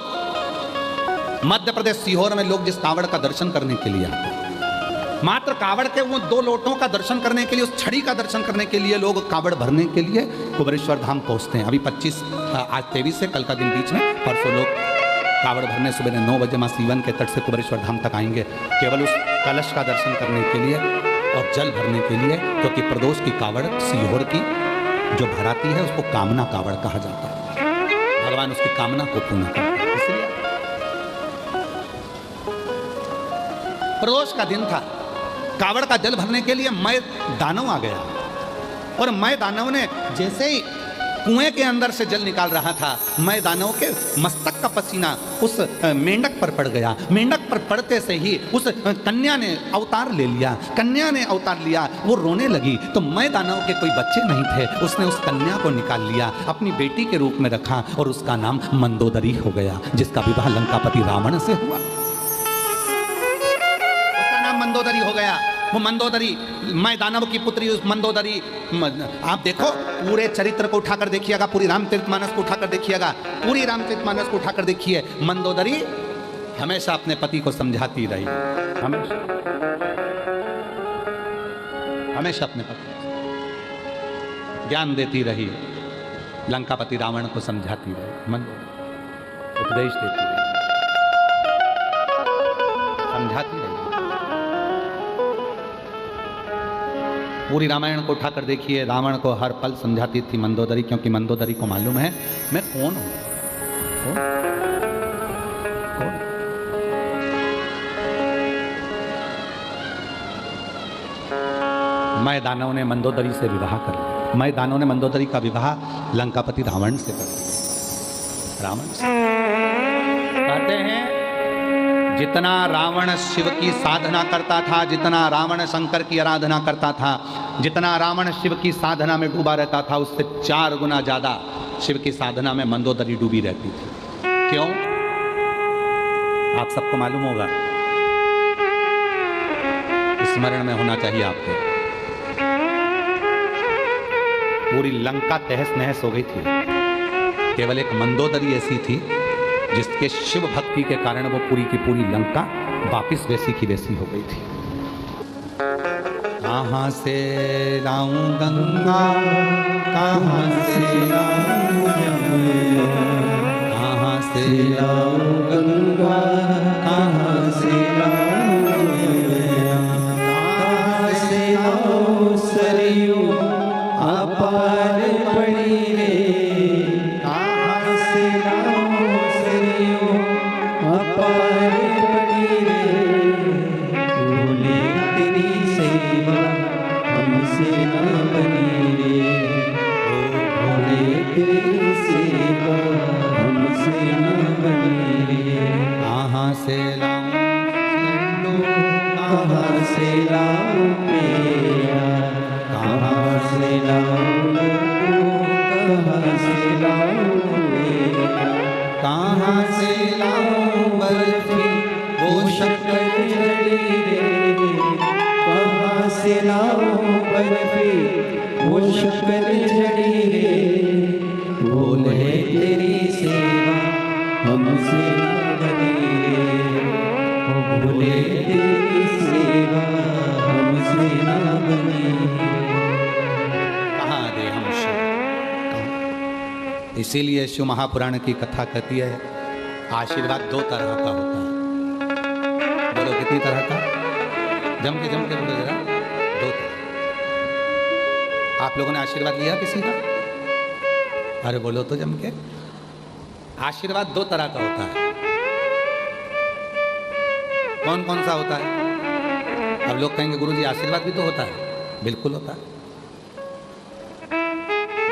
Speaker 1: मध्य प्रदेश सीहोर में लोग जिस कावड़ का दर्शन करने के लिए आते हैं, मात्र कावड़ के वो 2 लोटों का दर्शन करने के लिए, उस छड़ी का दर्शन करने के लिए लोग कावड़ भरने के लिए कुबेरेश्वर धाम पहुंचते हैं। अभी 25, आज 23 से कल का दिन बीच में, परसों लोग कावड़ भरने सुबह 9 बजे माँ सीवन के तट से कुबेरेश्वर धाम तक आएंगे, केवल उस कलश का दर्शन करने के लिए और जल भरने के लिए, क्योंकप्रदोष की कावड़ सीहोर की जो भराती है उसको कामना कावड़ कहा जाता है। भगवान उसकी कामना को पूर्ण करते हैं। इसलिए प्रदोष का दिन था, कावड़ का जल भरने के लिए मैं दानव आ गया, और मैं दानव ने जैसे ही कुएं के अंदर से जल निकाल रहा था, मैं दानव के मस्तक का पसीना उस मेंढक पर पड़ गया। मेंढक पर पड़ते से ही उस कन्या ने अवतार ले लिया। कन्या ने अवतार लिया, वो रोने लगी, तो मैं दानव के कोई बच्चे नहीं थे, उसने उस कन्या को निकाल लिया, अपनी बेटी के रूप में रखा, और उसका नाम मंदोदरी हो गया, जिसका विवाह लंकापति रावण से हुआ। मंदोदरी हो गया। वो मंदोदरी, मैं दानव की पुत्री उस मंदोदरी, आप देखो पूरे चरित्र को उठाकर देखिएगा, पूरी रामचरितमानस को उठाकर देखिएगा, पूरी रामचरितमानस को उठाकर देखिए। मंदोदरी हमेशा अपने पति को समझाती रही, हमेशा हमेशा अपने पति को ज्ञान देती रही, लंकापति रावण को समझाती रही, मंदोदरी उपदेश देती रही, समझाती रही। पूरी रामायण को उठाकर देखिए, रावण को हर पल समझाती थी मंदोदरी, क्योंकि मंदोदरी को मालूम है मैं कौन हूं। कौन? मैं दानव ने मंदोदरी से विवाह कर लिया। मैं दानव ने मंदोदरी का विवाह लंकापति रावण से कर दिया। रावण से कहते हैं जितना रावण शिव की साधना करता था, जितना रावण शंकर की आराधना करता था, जितना रावण शिव की साधना में डूबा रहता था, उससे 4 गुना ज्यादा शिव की साधना में मंदोदरी डूबी रहती थी। क्यों? आप सबको मालूम होगा, स्मरण में होना चाहिए आपके। पूरी लंका तहस नहस हो गई थी, केवल एक मंदोदरी ऐसी थी जिसके शिव भक्ति के कारण वो पूरी की पूरी लंका वापिस वैसी की वैसी हो गई थी। कहाँ से लाऊं गंगा, कहाँ से लाऊं यमुना, कहाँ से लाऊं गंगा, कहाँ से लाऊं यमुना, कहाँ से लाऊं सरयू अपार पड़ी रे, कहाँ से लाऊं सरयू अपार पड़ी रे, भूले तेरी से
Speaker 2: कहाँ से लाऊं
Speaker 1: कहाँ से लाऊं बर्फी वो शक्कर जड़ी रे,
Speaker 2: कहाँ से लाऊं बर्फी वो शक्कर जड़ी रे, बोले तेरी सेवा हमसे ना बनी रे, बोले तेरी सेवा हमसे ना बनी।
Speaker 1: कहाँ दे हम शिव। इसीलिए शिव महापुराण की कथा कहती है आशीर्वाद दो तरह का होता है। बोलो कितनी तरह का? जम के बोलो जरा। दो तरह। आप लोगों ने आशीर्वाद लिया किसी का? अरे बोलो तो जम के। आशीर्वाद दो तरह का होता है। कौन कौन सा होता है? अब लोग कहेंगे गुरुजी आशीर्वाद भी तो होता है। बिल्कुल होता है।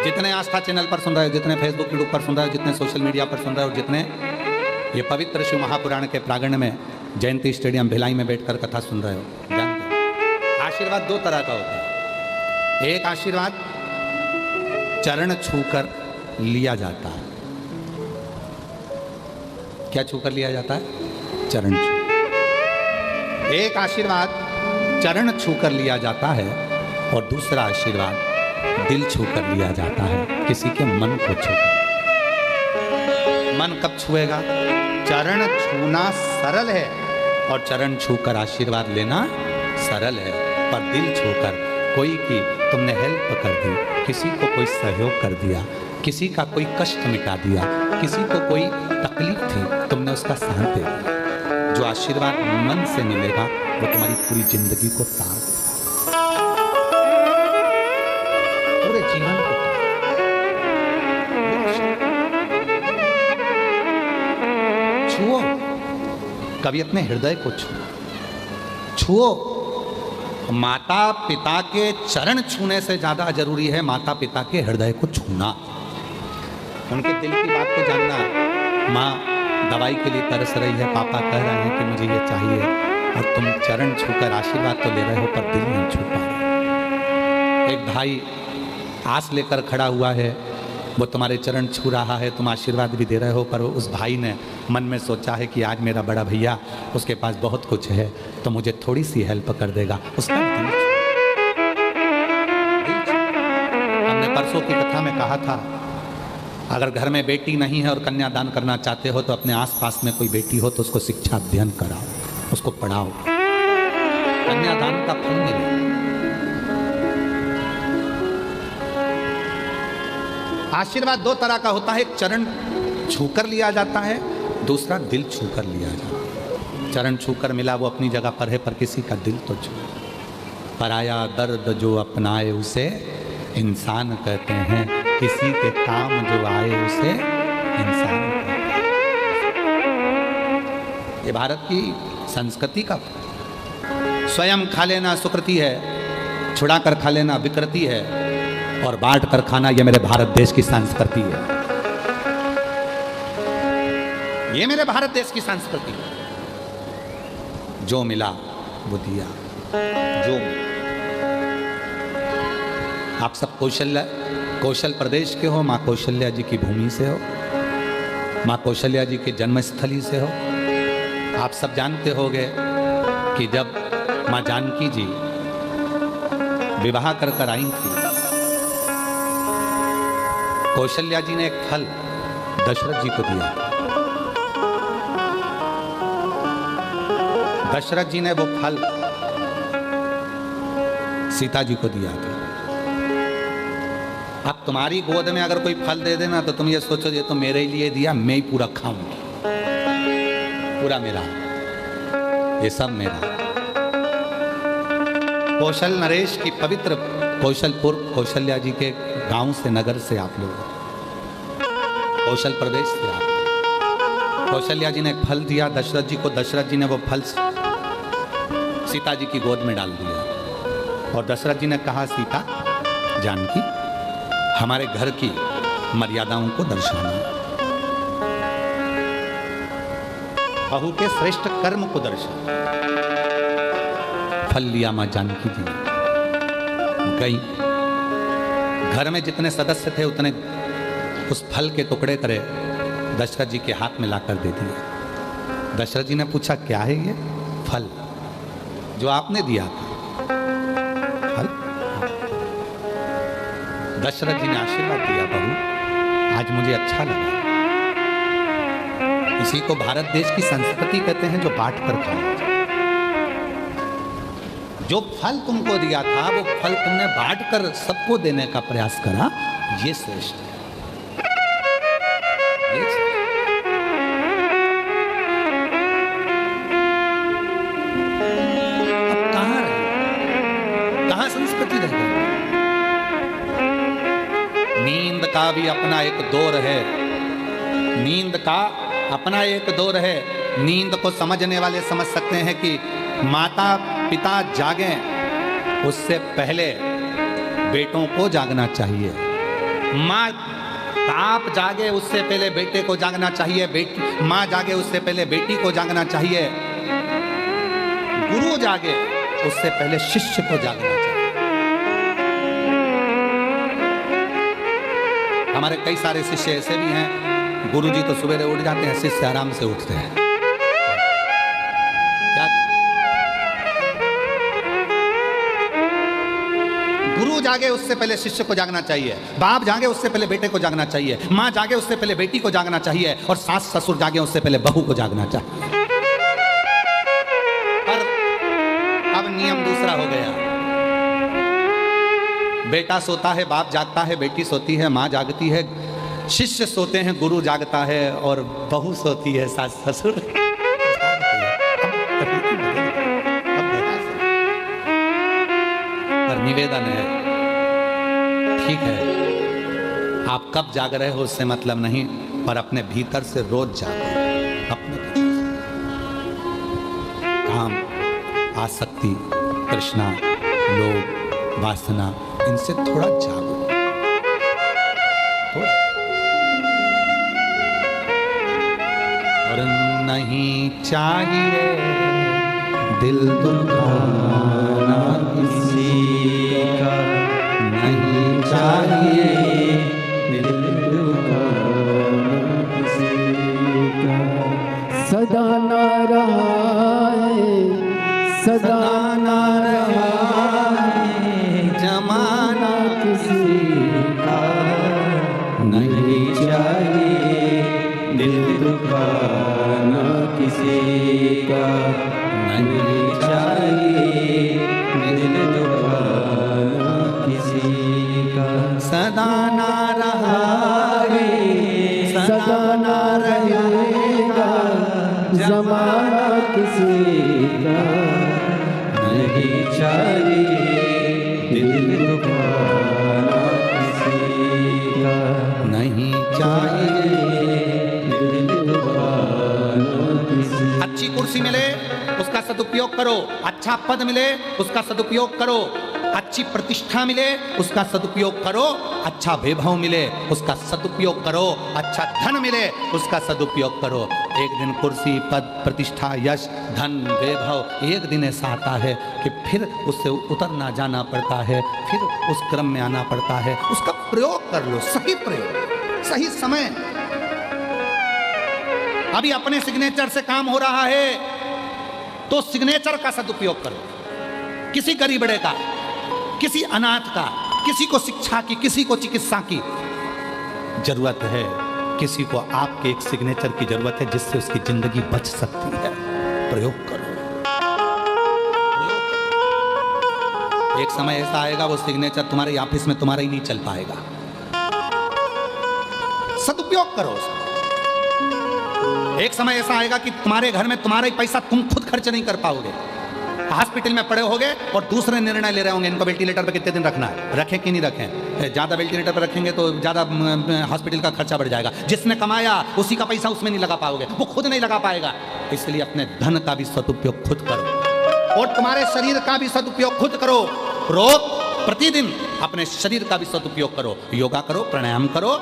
Speaker 1: जितने आस्था चैनल पर सुन रहे हो, जितने फेसबुक यूट्यूब पर सुन रहे हो, जितने सोशल मीडिया पर सुन रहे हो, जितने ये पवित्र शिव महापुराण के प्रांगण में जयंती स्टेडियम भिलाई में बैठकर कथा सुन रहे हो, जानते हो आशीर्वाद दो तरह का होता है। एक आशीर्वाद चरण छूकर लिया जाता है। क्या छूकर लिया जाता है? चरण छू। एक आशीर्वाद चरण छूकर लिया जाता है और दूसरा आशीर्वाद दिल छूकर लिया जाता है, किसी के मन को छूकर। मन कब छुएगा? चरण छूना सरल है और चरण छूकर आशीर्वाद लेना सरल है, पर दिल छूकर कोई की तुमने हेल्प कर दी, किसी को कोई सहयोग कर दिया, किसी का कोई कष्ट मिटा दिया, किसी को कोई तकलीफ थी तुमने उसका साथ दे दिया। जो आशीर्वाद मन से मिलेगा वो तुम्हारी पूरी जिंदगी को तार देगा, पूरे जीवन को। छुओ, कभी अपने हृदय को छुओ। माता पिता के चरण छूने से ज्यादा जरूरी है माता पिता के हृदय को छूना, उनके दिल की बात को जानना। माँ दवाई के लिए तरस रही है, पापा कह रहे हैं कि मुझे ये चाहिए, और तुम चरण छूकर आशीर्वाद तो ले रहे हो पर दिल नहीं छू पा रहे। एक भाई आस लेकर खड़ा हुआ है, वो तुम्हारे चरण छू रहा है, तुम आशीर्वाद भी दे रहे हो, पर उस भाई ने मन में सोचा है कि आज मेरा बड़ा भैया, उसके पास बहुत कुछ है तो मुझे थोड़ी सी हेल्प कर देगा। उसका दिल हमने परसों की कथा में कहा था, अगर घर में बेटी नहीं है और कन्यादान करना चाहते हो तो अपने आसपास में कोई बेटी हो तो उसको शिक्षा अध्ययन कराओ, उसको पढ़ाओ, कन्यादान का फल मिले। आशीर्वाद दो तरह का होता है, एक चरण छूकर लिया जाता है, दूसरा दिल छूकर लिया जाता है। चरण छूकर मिला वो अपनी जगह पर है, पर किसी का दिल तो छू। पराया दर्द जो अपनाए उसे इंसान कहते हैं, किसी के काम जो आए उसे इंसान कहते हैं। ये भारत की संस्कृति का, स्वयं खा लेना सुकृति है, छुड़ा कर खा लेना विकृति है, और बांट कर खाना ये मेरे भारत देश की संस्कृति है। ये मेरे भारत देश की संस्कृति है। जो मिला वो दिया, जो आप सब कौशल प्रदेश के हो, माँ कौशल्या जी की भूमि से हो, माँ कौशल्या जी के जन्मस्थली से हो। आप सब जानते होंगे कि जब माँ जानकी जी विवाह कर आई थी, कौशल्या जी ने एक फल दशरथ जी को दिया। दशरथ जी ने वो फल सीता जी को दिया था। अब तुम्हारी गोद में अगर कोई फल दे देना तो तुम ये सोचो ये तो मेरे लिए दिया, मैं ही पूरा खाऊंगी, पूरा मेरा, ये सब मेरा। कौशल नरेश की पवित्र कौशलपुर, कौशल्या जी के गांव से, नगर से आप लोग, कौशल प्रदेश से आप। कौशल्या जी ने एक फल दिया दशरथ जी को, दशरथ जी ने वो फल सीता जी की गोद में डाल दिया, और दशरथ जी ने कहा सीता जानकी हमारे घर की मर्यादाओं को दर्शाना, बहू के श्रेष्ठ कर्म को दर्शाना। फल लिया मां जानकी जी ने, गई। घर में जितने सदस्य थे उतने उस फल के टुकड़े करे दशरथ जी के हाथ में लाकर दे दिए। दशरथ जी ने पूछा क्या है ये? फल जो आपने दिया था। फल? दशरथ जी ने आशीर्वाद दिया, बहू आज मुझे अच्छा लगा। इसी को भारत देश की संस्कृति कहते हैं, जो बांट कर खाया जाए। जो फल तुमको दिया था वो फल तुमने बांट कर सबको देने का प्रयास करा, ये श्रेष्ठ है। अब कहां रहे, कहां संस्कृति रह गई? नींद का भी अपना एक दौर है, नींद का अपना एक दौर है। नींद को समझने वाले समझ सकते हैं कि माता पिता जागें उससे पहले बेटों को जागना चाहिए, माँ बाप जागे उससे पहले बेटे को जागना चाहिए, माँ जागे उससे पहले बेटी को जागना चाहिए, गुरु जागे उससे पहले शिष्य को जागना चाहिए। हमारे कई सारे शिष्य ऐसे भी हैं, गुरुजी तो सवेरे उठ जाते हैं, शिष्य आराम से उठते हैं। क्या गुरु जागे उससे पहले शिष्य को जागना चाहिए, बाप जागे उससे पहले बेटे को जागना चाहिए, माँ जागे उससे पहले बेटी को जागना चाहिए, और सास ससुर जागे उससे पहले बहू को जागना चाहिए। पर अब नियम दूसरा हो गया। बेटा सोता है, बाप जागता है, बेटी सोती है, माँ जागती है, शिष्य सोते हैं, गुरु जागता है, और बहू सोती है, सास ससुर। पर निवेदन है, ठीक है आप कब जाग रहे हो उससे मतलब नहीं, पर अपने भीतर से रोज जागो। अपने काम, आसक्ति, तृष्णा, लोभ, वासना, इनसे थोड़ा जागो, थोड़ा। और नहीं चाहिए दिल दुखाना किसी का, नहीं चाहिए दिल दुखाना किसी का।
Speaker 2: सदा ना रहा है, सदा ना रहा है
Speaker 1: जमाना
Speaker 2: किसी का, नहीं चाहिए दिल दुखाना किसी का, नहीं चाहिए दिल दुखाना किसी का।
Speaker 1: सदा ना रहा है,
Speaker 2: सदा ना रहेगा जमाना किसी का, नहीं चाहिए दिल दुखाना किसी का,
Speaker 1: नहीं चाहिए
Speaker 2: दिल दुखाना किसी का।
Speaker 1: अच्छी कुर्सी मिले उसका सदुपयोग करो, अच्छा पद मिले उसका सदुपयोग करो, अच्छी प्रतिष्ठा मिले उसका सदुपयोग करो, अच्छा वैभव मिले उसका सदुपयोग करो, अच्छा धन मिले उसका सदुपयोग करो। एक दिन कुर्सी, पद, प्रतिष्ठा, यश, धन, वैभव एक दिन ऐसा आता है कि फिर उससे उतरना जाना पड़ता है, फिर उस क्रम में आना पड़ता है। उसका प्रयोग कर लो, सही प्रयोग, सही समय। अभी अपने सिग्नेचर से काम हो रहा है तो सिग्नेचर का सदुपयोग करो। किसी गरीबड़े का, किसी अनाथ का, किसी को शिक्षा की, किसी को चिकित्सा की जरूरत है, किसी को आपके एक सिग्नेचर की जरूरत है जिससे उसकी जिंदगी बच सकती है। प्रयोग करो। एक समय ऐसा आएगा वो सिग्नेचर तुम्हारे ऑफिस में तुम्हारा ही नहीं चल पाएगा। सदुपयोग करो उसका। एक समय ऐसा आएगा कि तुम्हारे घर में तुम्हारा ही पैसा तुम खुद खर्च नहीं कर पाओगे। हॉस्पिटल में पड़े होगे और दूसरे निर्णय ले रहे होंगे इनको वेंटिलेटर पर कितने दिन रखना है, रखें कि नहीं रखें। ज़्यादा वेंटिलेटर पर रखेंगे तो ज़्यादा हॉस्पिटल का खर्चा बढ़ जाएगा। जिसने कमाया उसी का पैसा उसमें नहीं लगा पाओगे, वो खुद नहीं लगा पाएगा। इसलिए अपने धन का भी सदुपयोग खुद करो और तुम्हारे शरीर का भी सदुपयोग खुद करो। रोज प्रतिदिन अपने शरीर का भी सदुपयोग करो। योगा करो, प्राणायाम करो,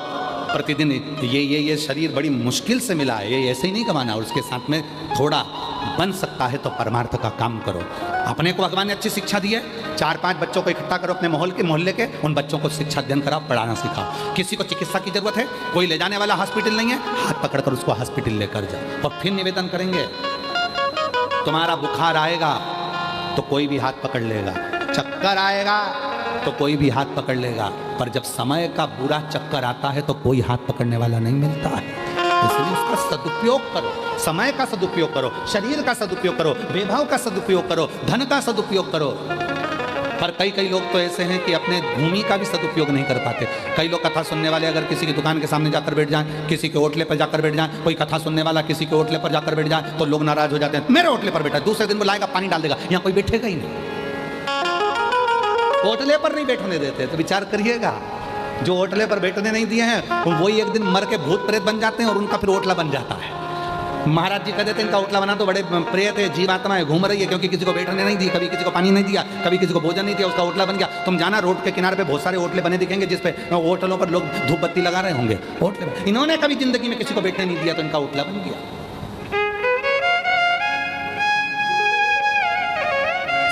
Speaker 1: प्रतिदिन ये शरीर बड़ी मुश्किल से मिला है, ये ऐसे ही नहीं कमाना, और उसके साथ में थोड़ा बन सकता है तो परमार्थ का काम करो। अपने को भगवान ने अच्छी शिक्षा दी है, 4-5 बच्चों को इकट्ठा करो अपने मोहल्ले के, उन बच्चों को शिक्षा अध्ययन कराओ, पढ़ाना सिखाओ। किसी को चिकित्सा की जरूरत है, कोई ले जाने वाला हॉस्पिटल नहीं है, हाथ पकड़कर उसको हॉस्पिटल लेकर जाओ। और फिर निवेदन करेंगे, तुम्हारा बुखार आएगा तो कोई भी हाथ पकड़ लेगा, चक्कर आएगा तो कोई भी हाथ पकड़ लेगा, पर जब समय का बुरा चक्कर आता है तो कोई हाथ पकड़ने वाला नहीं मिलता है। इसलिए उसका सदुपयोग करो, समय का सदुपयोग करो, शरीर का सदुपयोग करो, वैभव का सदुपयोग करो, धन का सदुपयोग करो। पर कई लोग तो ऐसे हैं कि अपने भूमि का भी सदुपयोग नहीं कर पाते। कई लोग कथा सुनने वाले अगर किसी की दुकान के सामने जाकर बैठ जाएं, किसी के होटले पर जाकर बैठ जाएं, कोई कथा सुनने वाला किसी के होटले पर जाकर बैठ जाए तो लोग नाराज हो जाते हैं, मेरे होटले पर बैठा, दूसरे दिन वो लाएगा पानी डाल देगा, यहाँ कोई बैठेगा ही नहीं। होटले पर नहीं बैठने देते, तो विचार करिएगा, जो होटले पर बैठने नहीं दिए हैं वही एक दिन मर के भूत प्रेत बन जाते हैं और उनका फिर होटला बन जाता है। महाराज जी कहते थे इनका होटला बना तो बड़े प्रेत है, जीवात्माएं घूम रही है, क्योंकि किसी को बैठने नहीं दी, कभी किसी को पानी नहीं दिया, कभी किसी को भोजन नहीं दिया, उसका होटला बन गया। तुम जाना रोड के किनारे पे बहुत सारे होटले बने दिखेंगे जिसपे होटलों पर लोग धूप बत्ती लगा रहे होंगे, होटले। इन्होंने कभी जिंदगी में किसी को बैठने नहीं दिया तो इनका होटला बन गया।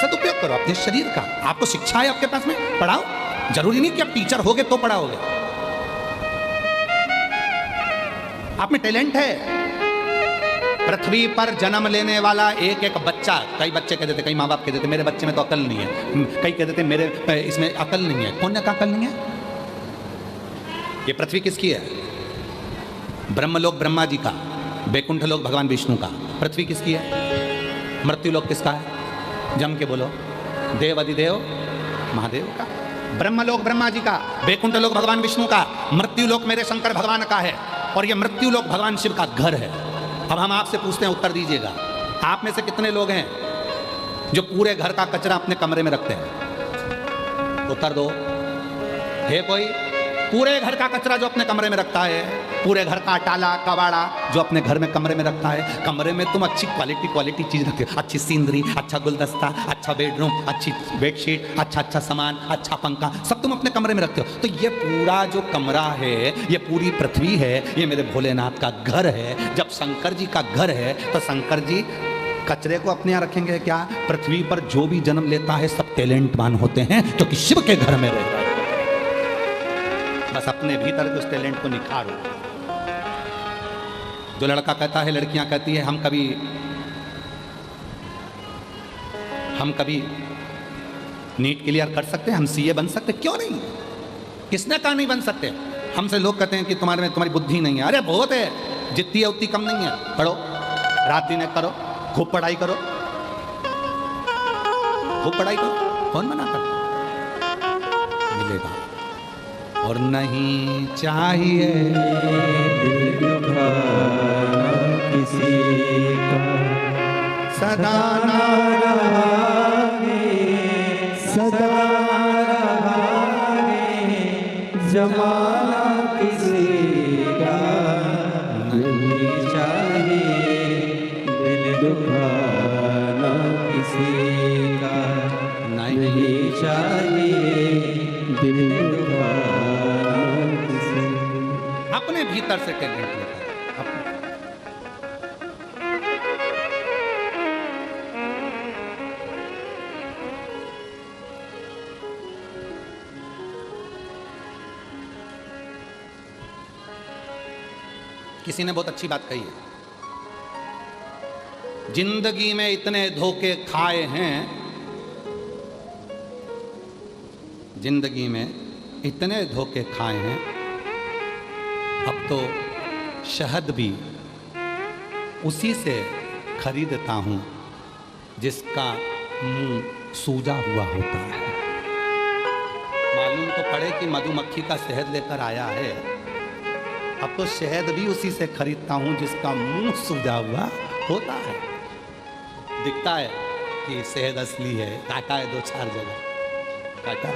Speaker 1: सदुपयोग करो अपने शरीर का। आपको शिक्षा है आपके पास में, पढ़ाओ। जरूरी नहीं कि आप टीचर होगे तो पढ़ाओगे, आप में टैलेंट है। पृथ्वी पर जन्म लेने वाला एक एक बच्चा, कई बच्चे कह देते, कई माँ बाप कह देते मेरे बच्चे में तो अकल नहीं है, कई कह देते मेरे इसमें अकल नहीं है। कौन ने कहा अकल नहीं है? ये पृथ्वी किसकी है? ब्रह्मलोक ब्रह्मा जी का, बैकुंठ लोक भगवान विष्णु का। पृथ्वी किसकी है? मृत्यु लोक किसका है? जम के बोलो, देव अधिदेव महादेव का। ब्रह्मलोक ब्रह्मा जी का, बैकुंठ लोक भगवान विष्णु का, मृत्यु लोक मेरे शंकर भगवान का है, और यह मृत्यु लोक भगवान शिव का घर है। अब हम आपसे पूछते हैं, उत्तर दीजिएगा, आप में से कितने लोग हैं जो पूरे घर का कचरा अपने कमरे में रखते हैं? उत्तर दो। है कोई? पूरे घर का कचरा जो अपने कमरे में रखता है, पूरे घर का टाला कबाड़ा जो अपने घर में कमरे में रखता है। कमरे में तुम अच्छी क्वालिटी चीज रखते हो, अच्छी सीनरी, अच्छा गुलदस्ता, अच्छा बेडरूम, अच्छी बेडशीट, अच्छा सामान, अच्छा पंखा, सब तुम अपने कमरे में रखते हो। तो ये पूरा जो कमरा है, ये पूरी पृथ्वी है, ये मेरे भोलेनाथ का घर है। जब शंकर जी का घर है तो शंकर जी कचरे को अपने यहाँ रखेंगे क्या? पृथ्वी पर जो भी जन्म लेता है सब टैलेंटवान होते हैं, क्योंकि शिव के घर में रहता है। बस अपने भीतर के उस टैलेंट को निखारो। जो लड़का कहता है, लड़कियां कहती है हम कभी नीट क्लियर कर सकते हैं, हम सीए बन सकते, क्यों नहीं? किसने कहा नहीं बन सकते? हमसे लोग कहते हैं कि तुम्हारी बुद्धि नहीं है। अरे बहुत है, जितनी है उतनी कम नहीं है। पढ़ो, रात दिन करो, खूब पढ़ाई करो, खूब पढ़ाई करो, कौन मना कर? मिलेगा। और नहीं चाहिए
Speaker 2: किसी का,
Speaker 1: सदा ना
Speaker 2: रहागे, सदा रहागे, जमाना किसी का नहीं चाहिए, दिल दुखाना किसी का नहीं चाहिए, दिल दुखाना किसी।
Speaker 1: अपने भीतर से टैलेंट लेकर किसी ने बहुत अच्छी बात कही है, जिंदगी में इतने धोखे खाए हैं, जिंदगी में इतने धोखे खाए हैं, अब तो शहद भी उसी से खरीदता हूं जिसका मुंह सूजा हुआ होता है। मालूम तो पड़े कि मधुमक्खी का शहद लेकर आया है, अब तो शहद भी उसी से खरीदता हूं जिसका मुंह सूजा हुआ होता है। दिखता है कि शहद असली है, काटा है 2-4 जगह, काटा।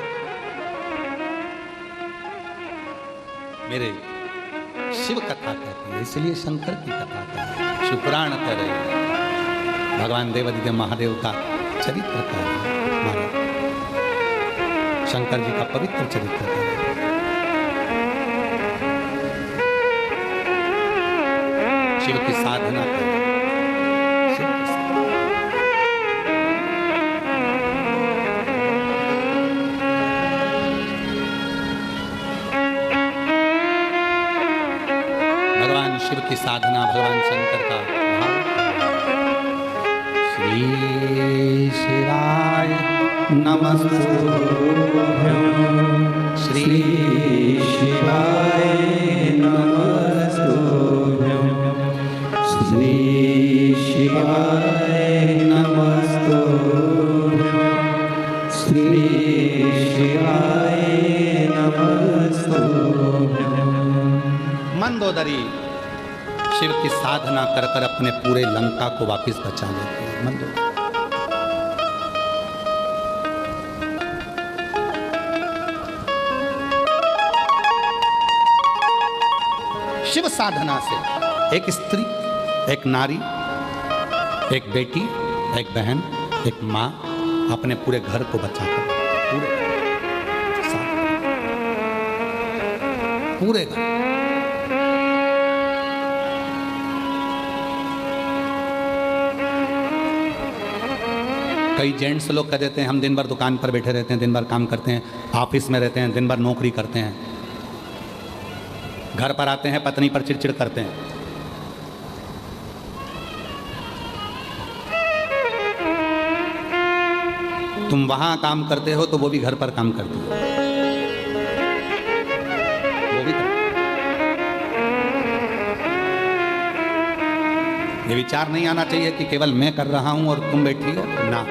Speaker 1: मेरे शिव कथा कहती है, इसलिए शंकर की कथा कहती है। शिवपुराण कह रहे हैं, भगवान देवादिदेव महादेव का चरित्र कह रहे हैं, महाराज शंकर जी का पवित्र चरित्र कह रहे हैं। शिव की साधना करें। शिव की साधना। भगवान शिव की साधना, भगवान शंकर का भाव। श्री शिवाय नमस्तुभ्यं, श्री
Speaker 2: शिवाय नमस्तुभ्यं, श्री शिवाय नमस्तुभ्यं, श्री शिवाय नमस्तुभ्यं।
Speaker 1: मंदोदरी शिव की साधना कर कर अपने पूरे लंका को वापस बचा लेते हैं। मंदोदरी शिव साधना से एक स्त्री, एक नारी, एक बेटी, एक बहन, एक मां अपने पूरे घर को बचाकर, पूरे घर। कई जेंट्स लोग कह देते हैं हम दिन भर दुकान पर बैठे रहते हैं, दिन भर काम करते हैं, ऑफिस में रहते हैं, दिन भर नौकरी करते हैं, घर पर आते हैं पत्नी पर चिड़चिड़ करते हैं। तुम वहां काम करते हो तो वो भी घर पर काम करती है, वो भी ये विचार नहीं आना चाहिए कि केवल मैं कर रहा हूं और तुम बैठी हो ना।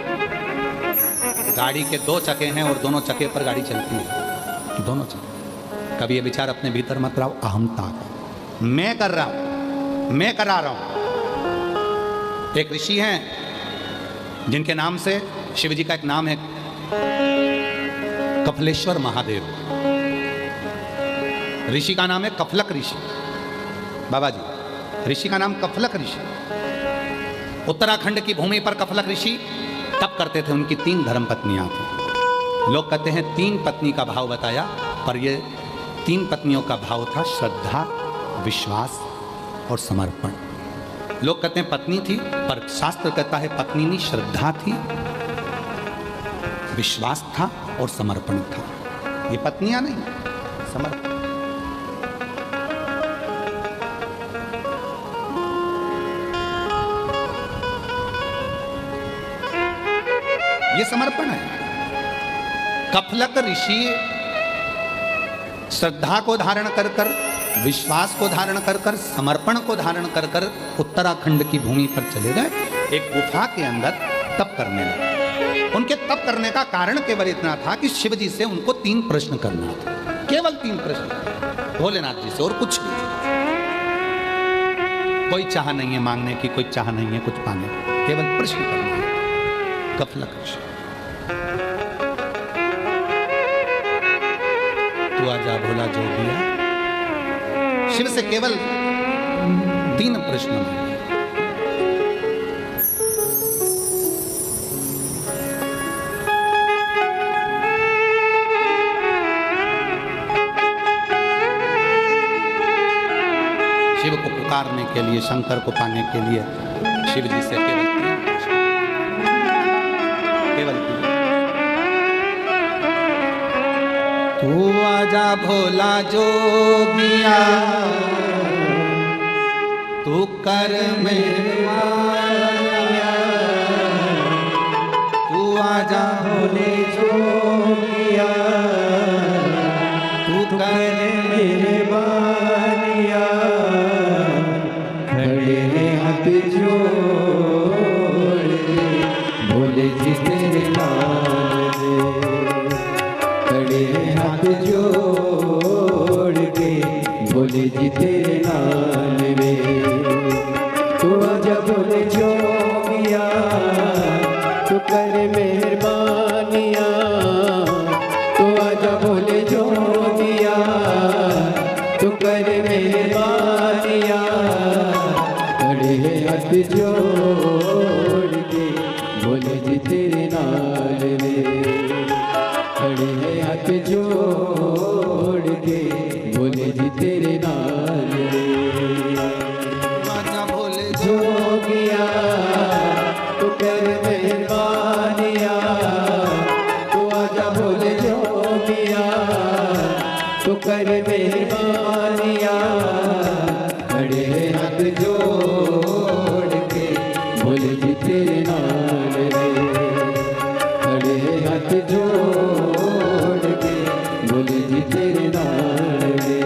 Speaker 1: गाड़ी के दो चक्के हैं और दोनों चक्के पर गाड़ी चलती है, दोनों चक्के। कभी ये विचार अपने भीतर मत लाओ अहमता का, मैं कर रहा हूं, मैं करा रहा हूं। एक ऋषि हैं जिनके नाम से शिव जी का एक नाम है कपिलेश्वर महादेव। ऋषि का नाम है कफलक ऋषि। बाबा जी, ऋषि का नाम कफलक ऋषि। उत्तराखंड की भूमि पर कफलक ऋषि तप करते थे। उनकी 3 धर्म पत्नियां थी। लोग कहते हैं 3 पत्नी का भाव बताया, पर ये 3 पत्नियों का भाव था श्रद्धा, विश्वास और समर्पण। लोग कहते हैं पत्नी थी, पर शास्त्र कहता है पत्नी नहीं, श्रद्धा थी, विश्वास था और समर्पण था। ये पत्नियां नहीं, समर्पण। ये समर्पण है। कफलक ऋषि श्रद्धा को धारण कर कर, विश्वास को धारण कर कर, समर्पण को धारण कर कर उत्तराखंड की भूमि पर चले गए। एक गुफा के अंदर तप करने लगे। उनके तप करने का कारण केवल इतना था कि शिव जी से उनको 3 प्रश्न करना था, केवल 3 प्रश्न भोलेनाथ जी से, और कुछ नहीं। कोई चाह नहीं है मांगने की, कोई चाह नहीं है कुछ पाने की, केवल प्रश्न करना है। कफलक ऋषि, तू आजा भोला जोगिया। शिव से केवल 3 प्रश्न मांगे। शिव को पुकारने के लिए, शंकर को पाने के लिए शिव जी से केवल 3 प्रश्न, केवल 3। तू आजा भोला जोगिया, तू कर मेहरबानिया, तू आजा भोले जोगिया, तू कर मेहरबानिया।
Speaker 2: खड़े हैं हाथ जोड़ के भोले जी तेरे नाम में, खड़े हैं हाथ जोड़ के भोले जी तेरे नाम में। तू आजा भोले जोगिया, तू कर मेहरबानिया, तू आजा भोले जोगिया, तू कर मेहरबानिया। खड़े हैं हाथ जोड़ के भोले जी तेरे नाल में, खड़े हैं हाथ जोड़ के भोले जी तेरे नाल में।
Speaker 1: आजा
Speaker 2: मेहरबानिया, खड़े हैं हाथ जोड़ के भोले जी तेरे नाल रे, खड़े हैं हाथ जोड़ के भोले जी तेरे नाल रे।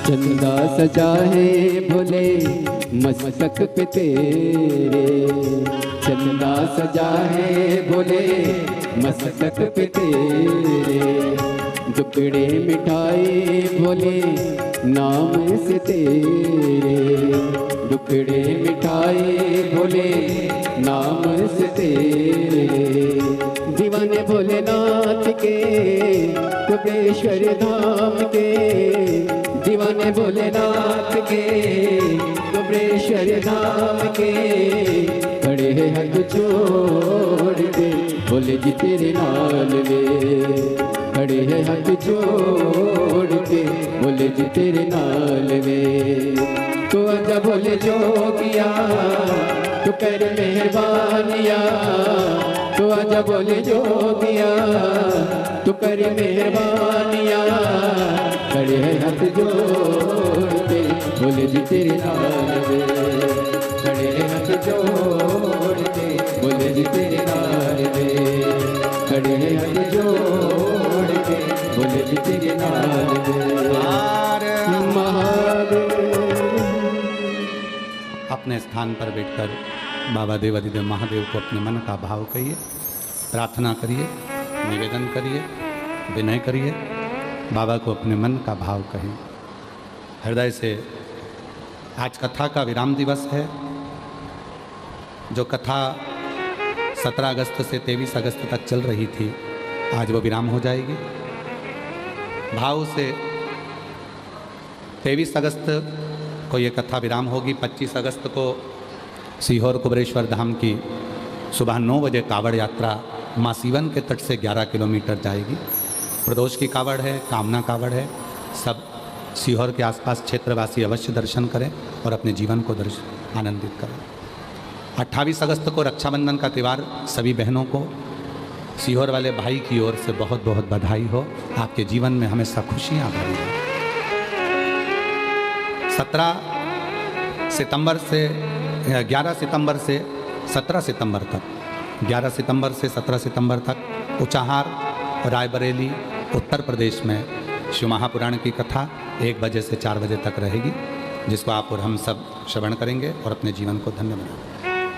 Speaker 2: चंदा सजा है भोले मस्तक पे तेरे, चंदा सजा है भोले मस्तक पे तेरे, दुपड़े मिठाई भोले नाम से तेरे, दुपड़े मिठाई भोले नाम से तेरे, दीवाने भोलेनाथ के कुबेश्वर धाम के, दीवाने भोलेनाथ के कुबेश्वर धाम के, खड़े हैं हाथ जोड़ के भोले जी तेरे नाल वे, खड़े हैं हाथ जोड़ के भोले जी तेरे नाल वे। तो आजा भोले जोगिया तू कर मेहरबानिया, तो आजा बोले जोगिया तू कर मेहरबानिया, खड़े हैं हाथ जोड़ के भोले जी तेरे नाल वे, खड़े हैं हाथ जोड़ के भोले जी तेरे नाल वे, खड़े हैं हाथ जोड़ के भोले जी तेरे नाल वे।
Speaker 1: अपने स्थान पर बैठकर बाबा देवादिदेव महादेव को अपने मन का भाव कहिए, प्रार्थना करिए, निवेदन करिए, विनय करिए, बाबा को अपने मन का भाव कहें हृदय से। आज कथा का विराम दिवस है। जो कथा 17 अगस्त से 23 अगस्त तक चल रही थी, आज वो विराम हो जाएगी। भाव से 23 अगस्त को ये कथा विराम होगी। 25 अगस्त को सीहोर कुबरेश्वर धाम की सुबह 9 बजे कावड़ यात्रा माँ सीवन के तट से 11 किलोमीटर जाएगी। प्रदोष की कावड़ है, कामना कावड़ है। सब सीहोर के आसपास क्षेत्रवासी अवश्य दर्शन करें और अपने जीवन को आनंदित करें। 28 अगस्त को रक्षाबंधन का त्यौहार, सभी बहनों को सीहोर वाले भाई की ओर से बहुत बहुत बधाई हो। आपके जीवन में हमेशा खुशियाँ भरी हो। 11 सितंबर से 17 सितंबर तक, 11 सितंबर से 17 सितंबर तक उचाहार, रायबरेली, उत्तर प्रदेश में शिव महापुराण की कथा 1 बजे से 4 बजे तक रहेगी, जिसको आप और हम सब श्रवण करेंगे और अपने जीवन को धन्य बनाएंगे।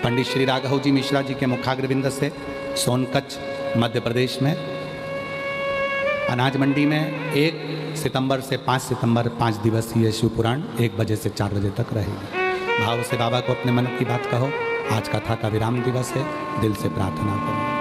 Speaker 1: पंडित श्री राघव जी मिश्रा जी के मुखाग्रविंद से सोनकच्छ मध्य प्रदेश में अनाज मंडी में 1 सितंबर से 5 सितंबर 5 दिवसीय शिव पुराण 1 बजे से 4 बजे तक रहेगी। भाव से बाबा को अपने मन की बात कहो। आज कथा का विराम दिवस है, दिल से प्रार्थना करो।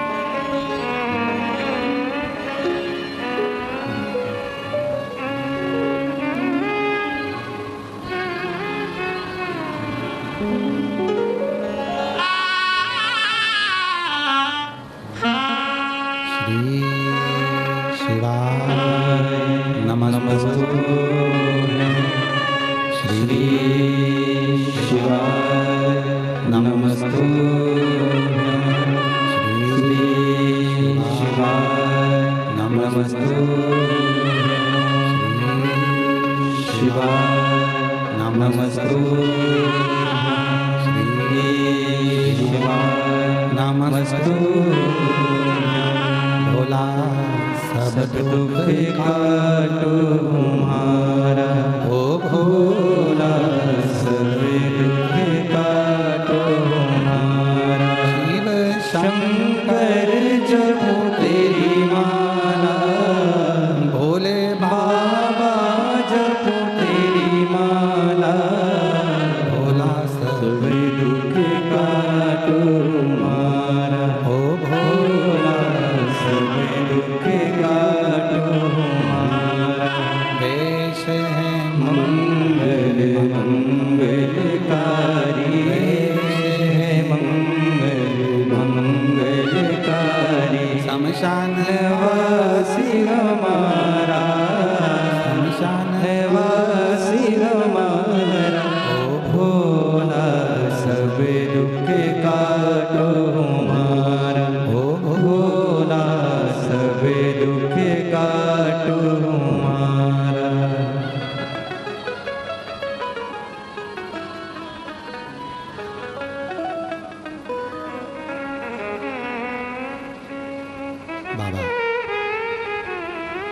Speaker 1: बाबा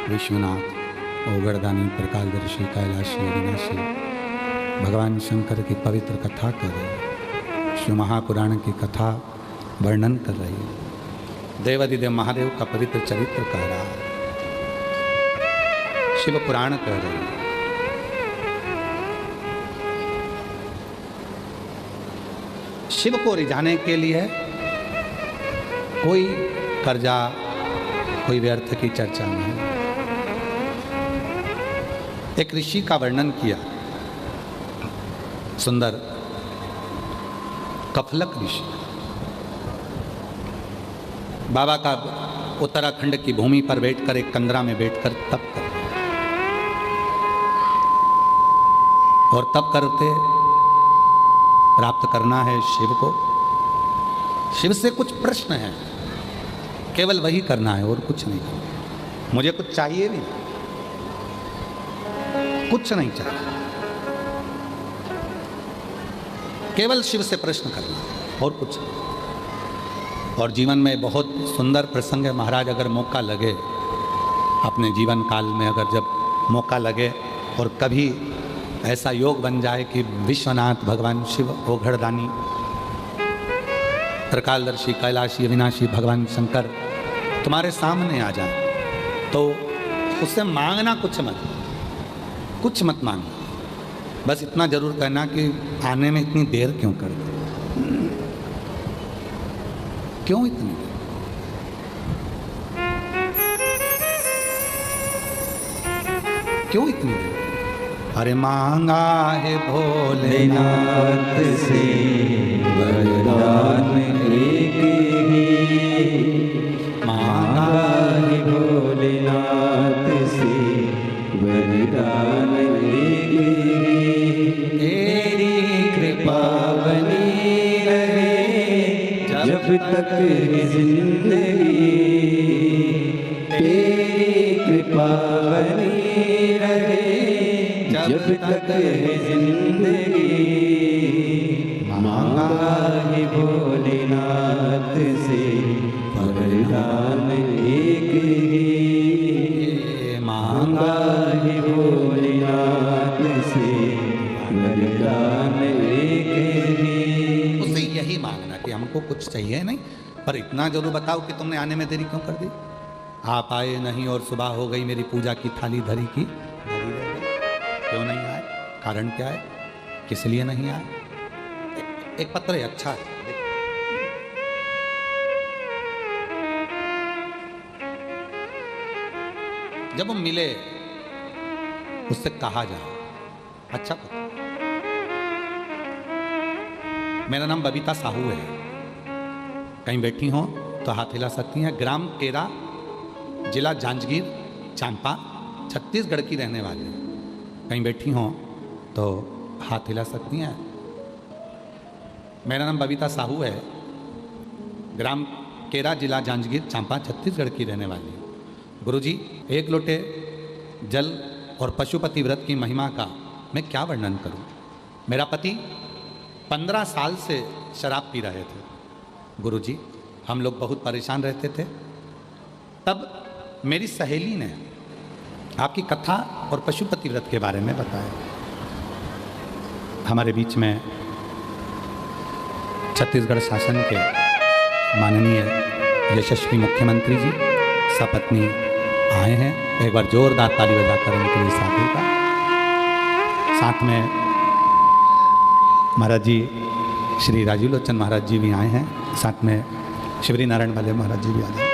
Speaker 1: विश्वनाथ, ओगरदानी, प्रकाशदर्शी, कैलाशी, अविनाशी भगवान शंकर की पवित्र कथा कर रही है। शिव महापुराण की कथा वर्णन कर रही है। देवादिदेव महादेव का पवित्र चरित्र कह रहा है। शिव पुराण कह रही है। शिव को रिझाने के लिए कोई कर्जा, कोई व्यर्थ की चर्चा नहीं। एक ऋषि का वर्णन किया, सुंदर कफलक ऋषि। बाबा का उत्तराखंड की भूमि पर बैठकर, एक कंदरा में बैठकर तप कर, और तप करते प्राप्त करना है शिव को। शिव से कुछ प्रश्न है, केवल वही करना है और कुछ नहीं। मुझे कुछ चाहिए नहीं, कुछ नहीं चाहिए, केवल शिव से प्रश्न करना और कुछ नहीं। और जीवन में बहुत सुंदर प्रसंग है महाराज। अगर मौका लगे अपने जीवन काल में, अगर जब मौका लगे और कभी ऐसा योग बन जाए कि विश्वनाथ भगवान शिव ओघड़दानी त्रिकालदर्शी कैलाशी अविनाशी भगवान शंकर तुम्हारे सामने आ जाए तो उससे मांगना कुछ मत मांगना, बस इतना जरूर कहना कि आने में इतनी देर क्यों कर दी, क्यों इतनी देर? क्यों इतनी देर? अरे मांगा है भोलेनाथ से वरदान एक ही, मांगा है भोलेनाथ से वरदान एक ही, तेरी कृपा बनी रहे जब तक है जिंदगी, तेरी कृपा बनी रहे जब तक है जिंदगी, मांगा है भोलेनाथ से वरदान एक ही, मांगा है भोलेनाथ से वरदान एक ही। उससे यही मांगना कि हमको कुछ चाहिए नहीं, पर इतना जरूर बताओ कि तुमने आने में देरी क्यों कर दी। आप आए नहीं और सुबह हो गई, मेरी पूजा की थाली धरी की धरी रह गई। क्यों नहीं आए? कारण क्या है? किस लिए नहीं आए? एक पत्र है, अच्छा है, जब हम मिले उससे कहा जाए अच्छा पत्र। मेरा नाम बबीता साहू है, कहीं बैठी हो तो हाथ हिला सकती हैं। ग्राम केरा, जिला जांजगीर चांपा, छत्तीसगढ़ की रहने वाली, कहीं बैठी हों तो हाथ हिला सकती हैं। मेरा नाम बबीता साहू है, ग्राम केरा, जिला जांजगीर चांपा, छत्तीसगढ़ की रहने वाली। गुरुजी, एक लोटे जल और पशुपति व्रत की महिमा का मैं क्या वर्णन करूं। मेरा पति 15 साल से शराब पी रहे थे। गुरुजी, हम लोग बहुत परेशान रहते थे। तब मेरी सहेली ने आपकी कथा और पशुपति व्रत के बारे में बताया। हमारे बीच में छत्तीसगढ़ शासन के माननीय यशस्वी मुख्यमंत्री जी सपत्नी आए हैं। एक बार जोरदार ताली बजाकर उनके लिए साथी का। साथ में महाराज जी श्री राजीव लोचन महाराज जी भी आए हैं। साथ में शिवरी नारायण वाले महाराज जी भी आए हैं।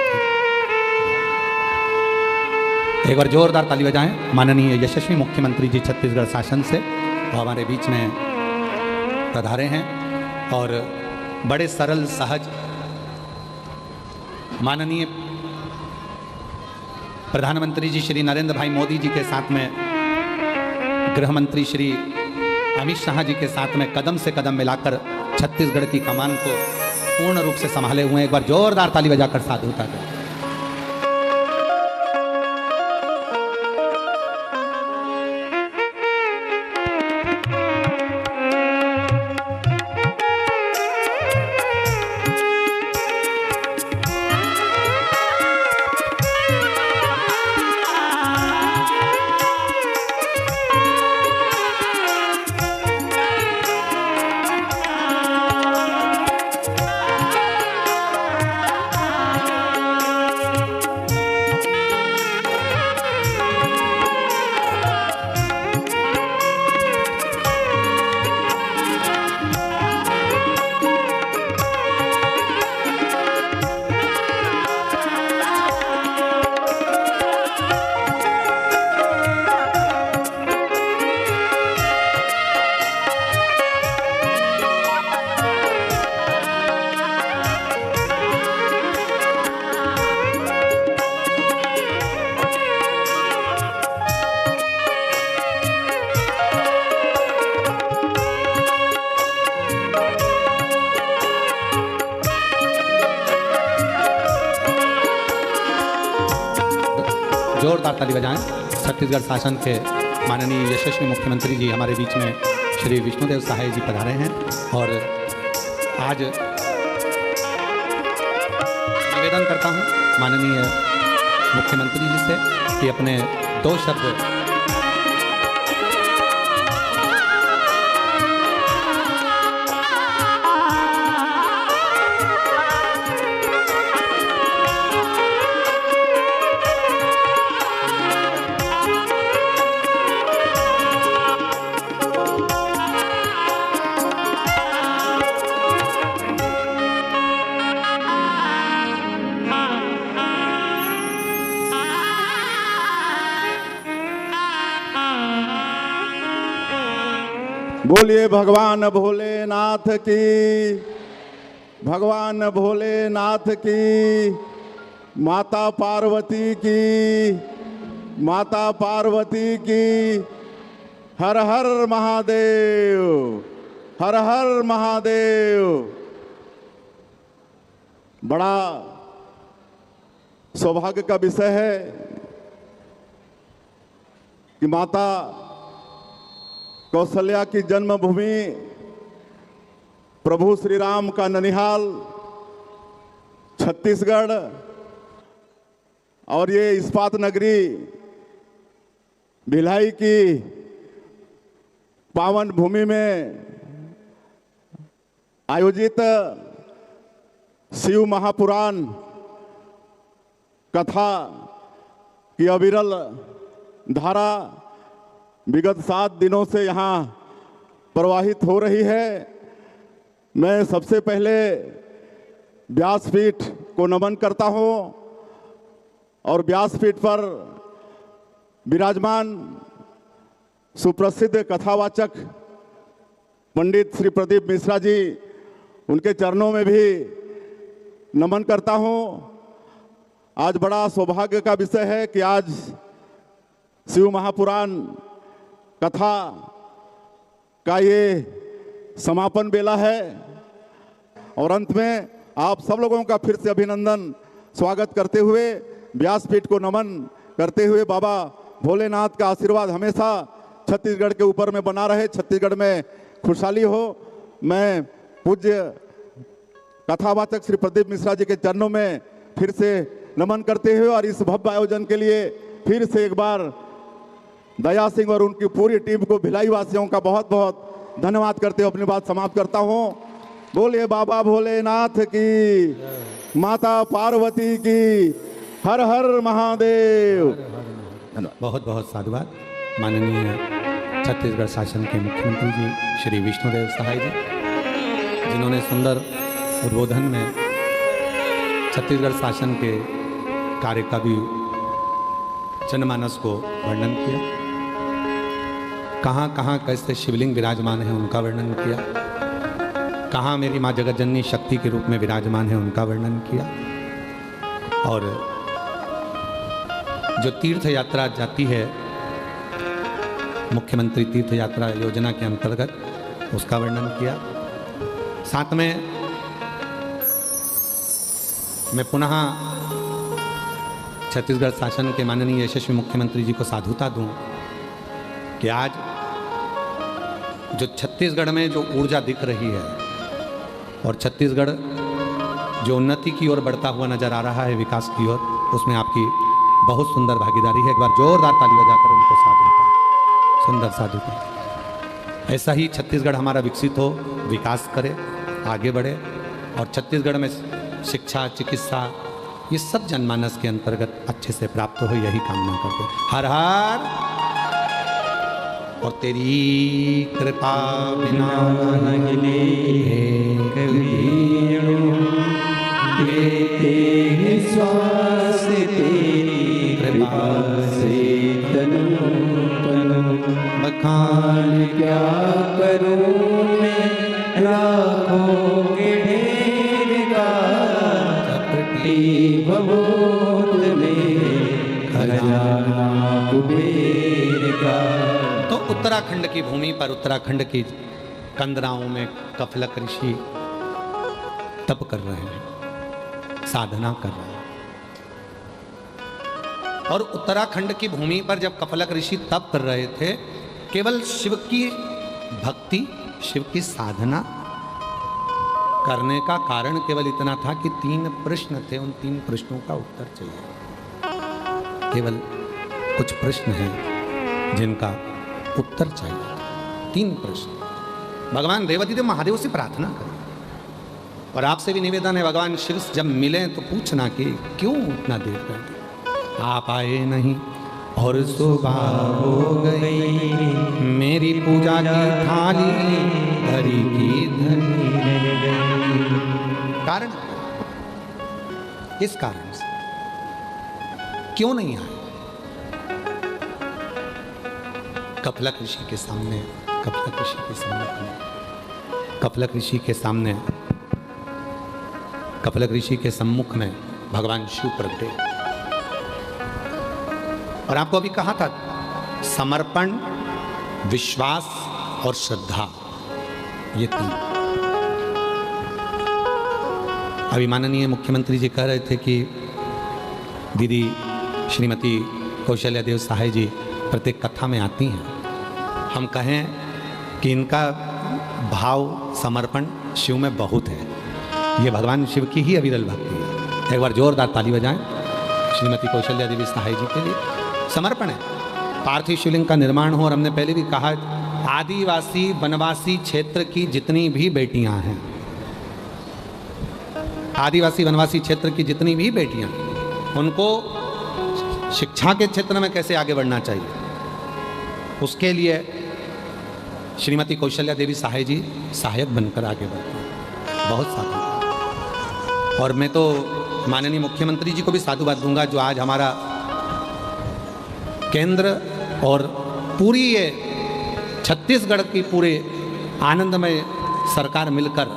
Speaker 1: एक बार जोरदार ताली बजाएं माननीय यशस्वी मुख्यमंत्री जी छत्तीसगढ़ शासन से, वो हमारे बीच में पधारे हैं और बड़े सरल सहज माननीय प्रधानमंत्री जी श्री नरेंद्र भाई मोदी जी के साथ में गृह मंत्री श्री अमित शाह जी के साथ में कदम से कदम मिलाकर छत्तीसगढ़ की कमान को पूर्ण रूप से संभाले हुए। एक बार जोरदार ताली बजाकर साधुता करें। जोरदार ताली बजाएं। छत्तीसगढ़ शासन के माननीय यशस्वी मुख्यमंत्री जी हमारे बीच में श्री विष्णुदेव सहाय जी पधारे हैं और आज निवेदन करता हूं माननीय मुख्यमंत्री जी से कि अपने 2 शब्द
Speaker 3: बोलिए भगवान भोलेनाथ की, भगवान भोलेनाथ की, माता पार्वती की, माता पार्वती की। हर हर महादेव, हर हर महादेव। बड़ा सौभाग्य का विषय है कि माता कौशल्या की जन्मभूमि, प्रभु श्री राम का ननिहाल छत्तीसगढ़ और ये इस्पात नगरी भिलाई की पावन भूमि में आयोजित शिव महापुराण कथा की अविरल धारा विगत 7 दिनों से यहाँ प्रवाहित हो रही है। मैं सबसे पहले व्यासपीठ को नमन करता हूँ और व्यासपीठ पर विराजमान सुप्रसिद्ध कथावाचक पंडित श्री प्रदीप मिश्रा जी, उनके चरणों में भी नमन करता हूँ। आज बड़ा सौभाग्य का विषय है कि आज शिव महापुराण कथा का ये समापन बेला है और अंत में आप सब लोगों का फिर से अभिनंदन स्वागत करते हुए व्यासपीठ को नमन करते हुए बाबा भोलेनाथ का आशीर्वाद हमेशा छत्तीसगढ़ के ऊपर में बना रहे, छत्तीसगढ़ में खुशहाली हो। मैं पूज्य कथावाचक श्री प्रदीप मिश्रा जी के चरणों में फिर से नमन करते हुए और इस भव्य आयोजन के लिए फिर से एक बार दया सिंह और उनकी पूरी टीम को भिलाई वासियों का बहुत बहुत धन्यवाद करते हुए अपनी बात समाप्त करता हूँ। बोलिए बाबा भोलेनाथ की, माता पार्वती की, हर हर महादेव।
Speaker 1: बहुत बहुत साधुवाद माननीय छत्तीसगढ़ शासन के मुख्यमंत्री जी श्री विष्णुदेव सहाय जी, जिन्होंने सुंदर उद्बोधन में छत्तीसगढ़ शासन के कार्य का भी जनमानस को वर्णन किया। कहाँ कहाँ कैसे शिवलिंग विराजमान है उनका वर्णन किया, कहाँ मेरी माँ जगतजननी शक्ति के रूप में विराजमान है उनका वर्णन किया। और जो तीर्थ यात्रा जाती है मुख्यमंत्री तीर्थ यात्रा योजना के अंतर्गत, उसका वर्णन किया। साथ में मैं पुनः छत्तीसगढ़ शासन के माननीय यशस्वी मुख्यमंत्री जी को साधुता दूं कि आज जो छत्तीसगढ़ में जो ऊर्जा दिख रही है और छत्तीसगढ़ जो उन्नति की ओर बढ़ता हुआ नजर आ रहा है, विकास की ओर, उसमें आपकी बहुत सुंदर भागीदारी है। एक बार जोरदार ताली बजाकर उनको साधुता, सुंदर साधुता। ऐसा ही छत्तीसगढ़ हमारा विकसित हो, विकास करे, आगे बढ़े और छत्तीसगढ़ में शिक्षा, चिकित्सा, ये सब जनमानस के अंतर्गत अच्छे से प्राप्त हो, यही कामना करते हैं। हर हर। और तेरी कृपा बिना
Speaker 2: लेते श्वास तेरी कृपा से तनु तनु, बखान क्या करूं मैं लाखों के ढेर का, चपटी बबूत में खजाना कुबेर का।
Speaker 1: तो उत्तराखंड की भूमि पर, उत्तराखंड की कंदराओं में कफलक ऋषि तप कर रहे हैं, साधना कर रहे हैं। और उत्तराखंड की भूमि पर जब कफलक ऋषि तप कर रहे थे, केवल शिव की भक्ति, शिव की साधना करने का कारण केवल इतना था कि 3 प्रश्न थे, उन 3 प्रश्नों का उत्तर चाहिए। केवल कुछ प्रश्न हैं जिनका उत्तर चाहिए। 3 प्रश्न। भगवान देवती देव महादेव से प्रार्थना करें और आपसे भी निवेदन है, भगवान शिव से जब मिलें तो पूछना कि क्यों इतना देर कर आप आए नहीं और सुबह हो गई, मेरी पूजा की थाली धरी की धरी। कारण इस कारण से क्यों नहीं आए? कफलक ऋषि के सामने कपलक ऋषि के सम्मुख में, कपलक ऋषि के सामने, कपलक ऋषि के सम्मुख में भगवान शिव प्रगटे। और आपको अभी कहा था समर्पण, विश्वास और श्रद्धा, ये तीन। अभी माननीय मुख्यमंत्री जी कह रहे थे कि दीदी श्रीमती कौशल्या देव सहाय जी प्रत्येक कथा में आती हैं। हम कहें कि इनका भाव समर्पण शिव में बहुत है। ये भगवान शिव की ही अविरल भक्ति है। एक बार जोरदार ताली बजाएं श्रीमती कौशल्या देवी सहाय जी के लिए। समर्पण है। पार्थिव शिवलिंग का निर्माण हो, और हमने पहले भी कहा आदिवासी वनवासी क्षेत्र की जितनी भी बेटियां हैं, आदिवासी वनवासी क्षेत्र की जितनी भी बेटियां, उनको शिक्षा के क्षेत्र में कैसे आगे बढ़ना चाहिए, उसके लिए श्रीमती कौशल्या देवी सहाय जी सहायक बनकर आगे बढ़ते हैं। बहुत साधु। और मैं तो माननीय मुख्यमंत्री जी को भी साधुवाद दूंगा, जो आज हमारा केंद्र और पूरी ये छत्तीसगढ़ की पूरे आनंदमय सरकार मिलकर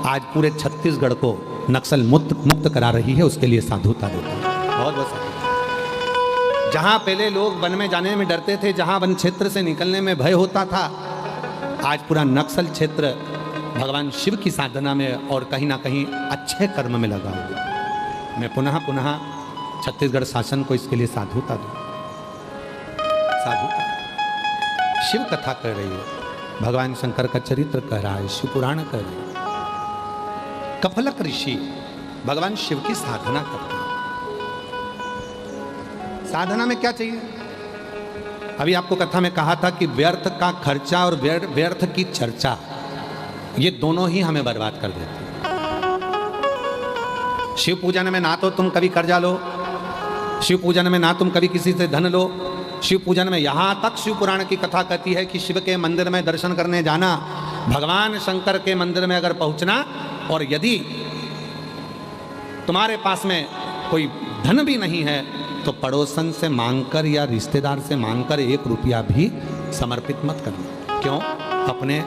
Speaker 1: आज पूरे छत्तीसगढ़ को नक्सल मुक्त करा रही है। उसके लिए साधुता देता है। बहुत बहुत साधु। जहाँ पहले लोग वन में जाने में डरते थे, जहाँ वन क्षेत्र से निकलने में भय होता था, आज पूरा नक्सल क्षेत्र भगवान शिव की साधना में और कहीं ना कहीं अच्छे कर्म में लगा हुआ। मैं पुनः छत्तीसगढ़ शासन को इसके लिए साधुता दूँ। साधुता। शिव कथा कर रही है, भगवान शंकर का चरित्र कह रहा है, शिव पुराण कह रही है। कपलक ऋषि भगवान शिव की साधना करते हैं। साधना में क्या चाहिए? अभी आपको कथा में कहा था कि व्यर्थ का खर्चा और व्यर्थ की चर्चा, ये दोनों ही हमें बर्बाद कर देते हैं। शिव पूजन में ना तो तुम कभी कर्जा लो, शिव पूजन में ना तुम कभी किसी से धन लो। शिव पूजन में यहाँ तक शिव पुराण की कथा कहती है कि शिव के मंदिर में दर्शन करने जाना, भगवान शंकर के मंदिर में अगर पहुँचना, और यदि तुम्हारे पास में कोई धन भी नहीं है तो पड़ोसन से मांगकर या रिश्तेदार से मांगकर 1 रुपया भी समर्पित मत करना। क्यों? अपने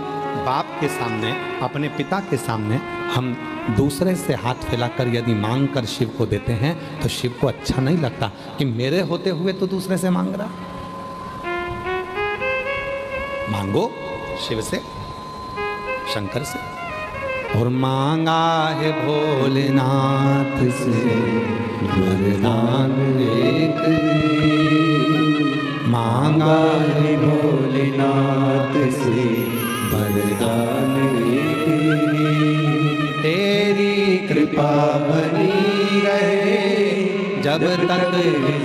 Speaker 1: बाप के सामने, अपने पिता के सामने हम दूसरे से हाथ फैलाकर यदि मांग कर शिव को देते हैं तो शिव को अच्छा नहीं लगता कि मेरे होते हुए तो दूसरे से मांग रहा। मांगो शिव से, शंकर से। और मांगा है भोलेनाथ से वरदान एक, मांगा है भोलेनाथ से वरदान एक। तेरी कृपा बनी रहे जब तक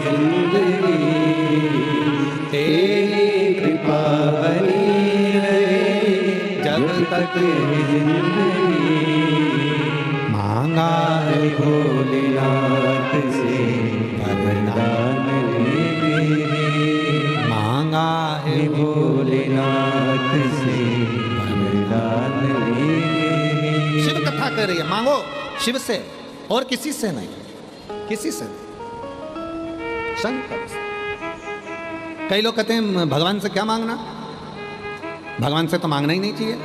Speaker 1: जिंदगी, तेरी कृपा बनी रहे जब तक जिंदगी। मांगा है भोलेनाथ से वरदान लेके, मांगा है भोलेनाथ से वरदान लेके। शिव कथा कर रही है, मांगो शिव से और किसी से नहीं, किसी से नहीं, शंकर से। कई लोग कहते हैं भगवान से क्या मांगना, भगवान से तो मांगना ही नहीं चाहिए।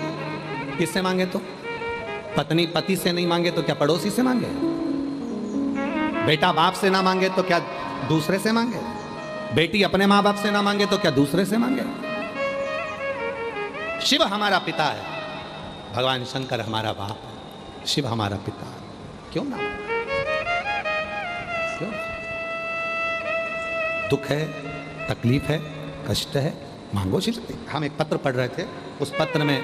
Speaker 1: किससे मांगे? तो पत्नी पति से नहीं मांगे तो क्या पड़ोसी से मांगे? बेटा बाप से ना मांगे तो क्या दूसरे से मांगे? बेटी अपने माँ बाप से ना मांगे तो क्या दूसरे से मांगे? शिव हमारा पिता है, भगवान शंकर हमारा बाप है, शिव हमारा पिता है। क्यों ना? क्यों? दुख है, तकलीफ है, कष्ट है, मांगो शिव से। हम एक पत्र पढ़ रहे थे, उस पत्र में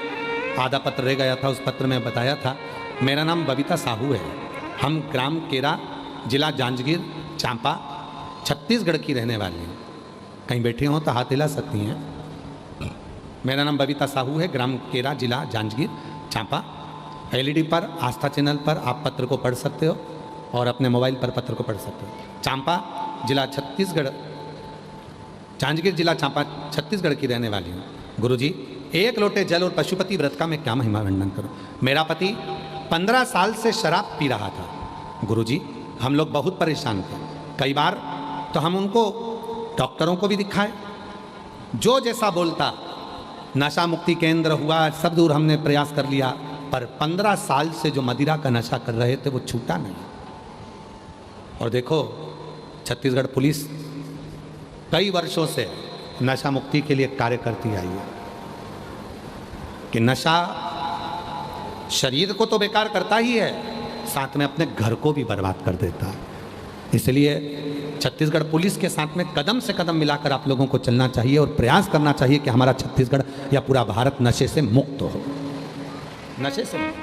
Speaker 1: आधा पत्र रह गया था। उस पत्र में बताया था, मेरा नाम बबीता साहू है, हम ग्राम केरा, जिला जांजगीर चांपा, छत्तीसगढ़ की रहने वाली हैं। कहीं बैठी हों तो हाथ हिला सकती हैं। मेरा नाम बबीता साहू है, ग्राम केरा, जिला जांजगीर चांपा। LED पर, आस्था चैनल पर आप पत्र को पढ़ सकते हो और अपने मोबाइल पर पत्र को पढ़ सकते हो। चांपा जिला छत्तीसगढ़, जांजगीर जिला चांपा छत्तीसगढ़ की रहने वाली हूँ। गुरुजी, 1 लोटे जल और पशुपति व्रत का मैं क्या महिमा वर्णन करूं। मेरा पति 15 साल से शराब पी रहा था। गुरुजी, हम लोग बहुत परेशान थे। कई बार तो हम उनको डॉक्टरों को भी दिखाए, जो जैसा बोलता नशा मुक्ति केंद्र हुआ, सब दूर हमने प्रयास कर लिया, पर 15 साल से जो मदिरा का नशा कर रहे थे वो छूटा नहीं। और देखो छत्तीसगढ़ पुलिस कई वर्षों से नशा मुक्ति के लिए कार्य करती आई है कि नशा शरीर को तो बेकार करता ही है, साथ में अपने घर को भी बर्बाद कर देता है। इसलिए छत्तीसगढ़ पुलिस के साथ में कदम से कदम मिलाकर आप लोगों को चलना चाहिए और प्रयास करना चाहिए कि हमारा छत्तीसगढ़ या पूरा भारत नशे से मुक्त हो। नशे से मुक्त।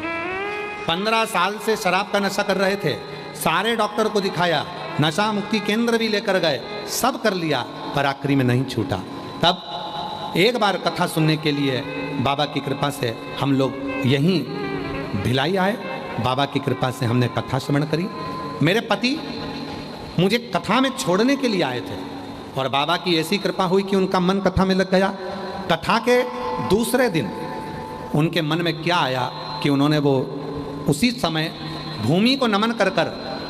Speaker 1: 15 साल से शराब का नशा कर रहे थे, सारे डॉक्टर को दिखाया, नशा मुक्ति केंद्र भी लेकर गए, सब कर लिया, पर आखिरी में नहीं छूटा। तब एक बार कथा सुनने के लिए बाबा की कृपा से हम लोग यहीं भिलाई आए। बाबा की कृपा से हमने कथा श्रवण करी। मेरे पति मुझे कथा में छोड़ने के लिए आए थे और बाबा की ऐसी कृपा हुई कि उनका मन कथा में लग गया। कथा के दूसरे दिन उनके मन में क्या आया कि उन्होंने वो उसी समय भूमि को नमन कर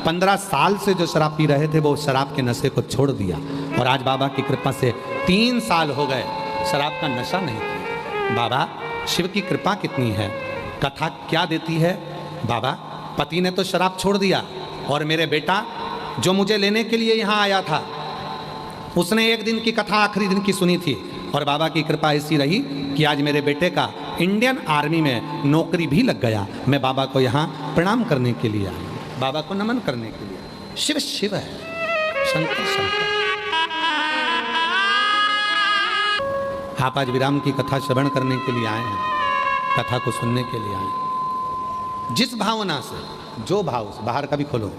Speaker 1: 15 साल से जो शराब पी रहे थे वो शराब के नशे को छोड़ दिया। और आज बाबा की कृपा से 3 साल हो गए शराब का नशा नहीं किया। बाबा शिव की कृपा कितनी है, कथा क्या देती है। बाबा पति ने तो शराब छोड़ दिया और मेरे बेटा जो मुझे लेने के लिए यहाँ आया था उसने एक दिन की कथा आखिरी दिन की सुनी थी और बाबा की कृपा ऐसी रही कि आज मेरे बेटे का इंडियन आर्मी में नौकरी भी लग गया। मैं बाबा को यहाँ प्रणाम करने के लिए आया, बाबा को नमन करने के लिए। शिव शिव है, शंकर शंकर। आप आज विराम की कथा श्रवण करने के लिए आए हैं, कथा को सुनने के लिए आए हैं। जिस भावना से, जो भाव से, बाहर का भी खोलो,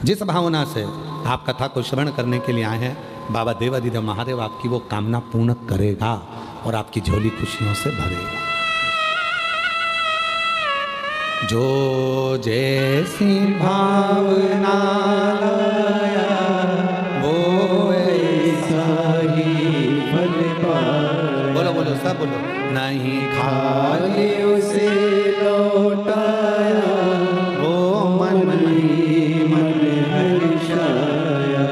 Speaker 1: जिस भावना से आप कथा को श्रवण करने के लिए आए हैं, बाबा देवाधिदेव महादेव आपकी वो कामना पूर्ण करेगा और आपकी झोली खुशियों से भरेगा। जो जैसी भावना लाया वो ऐसा ही फल पाया। बोलो बोलो सब बोलो। नहीं खाली उसे लौटाया वो मन ही मन हर्षाया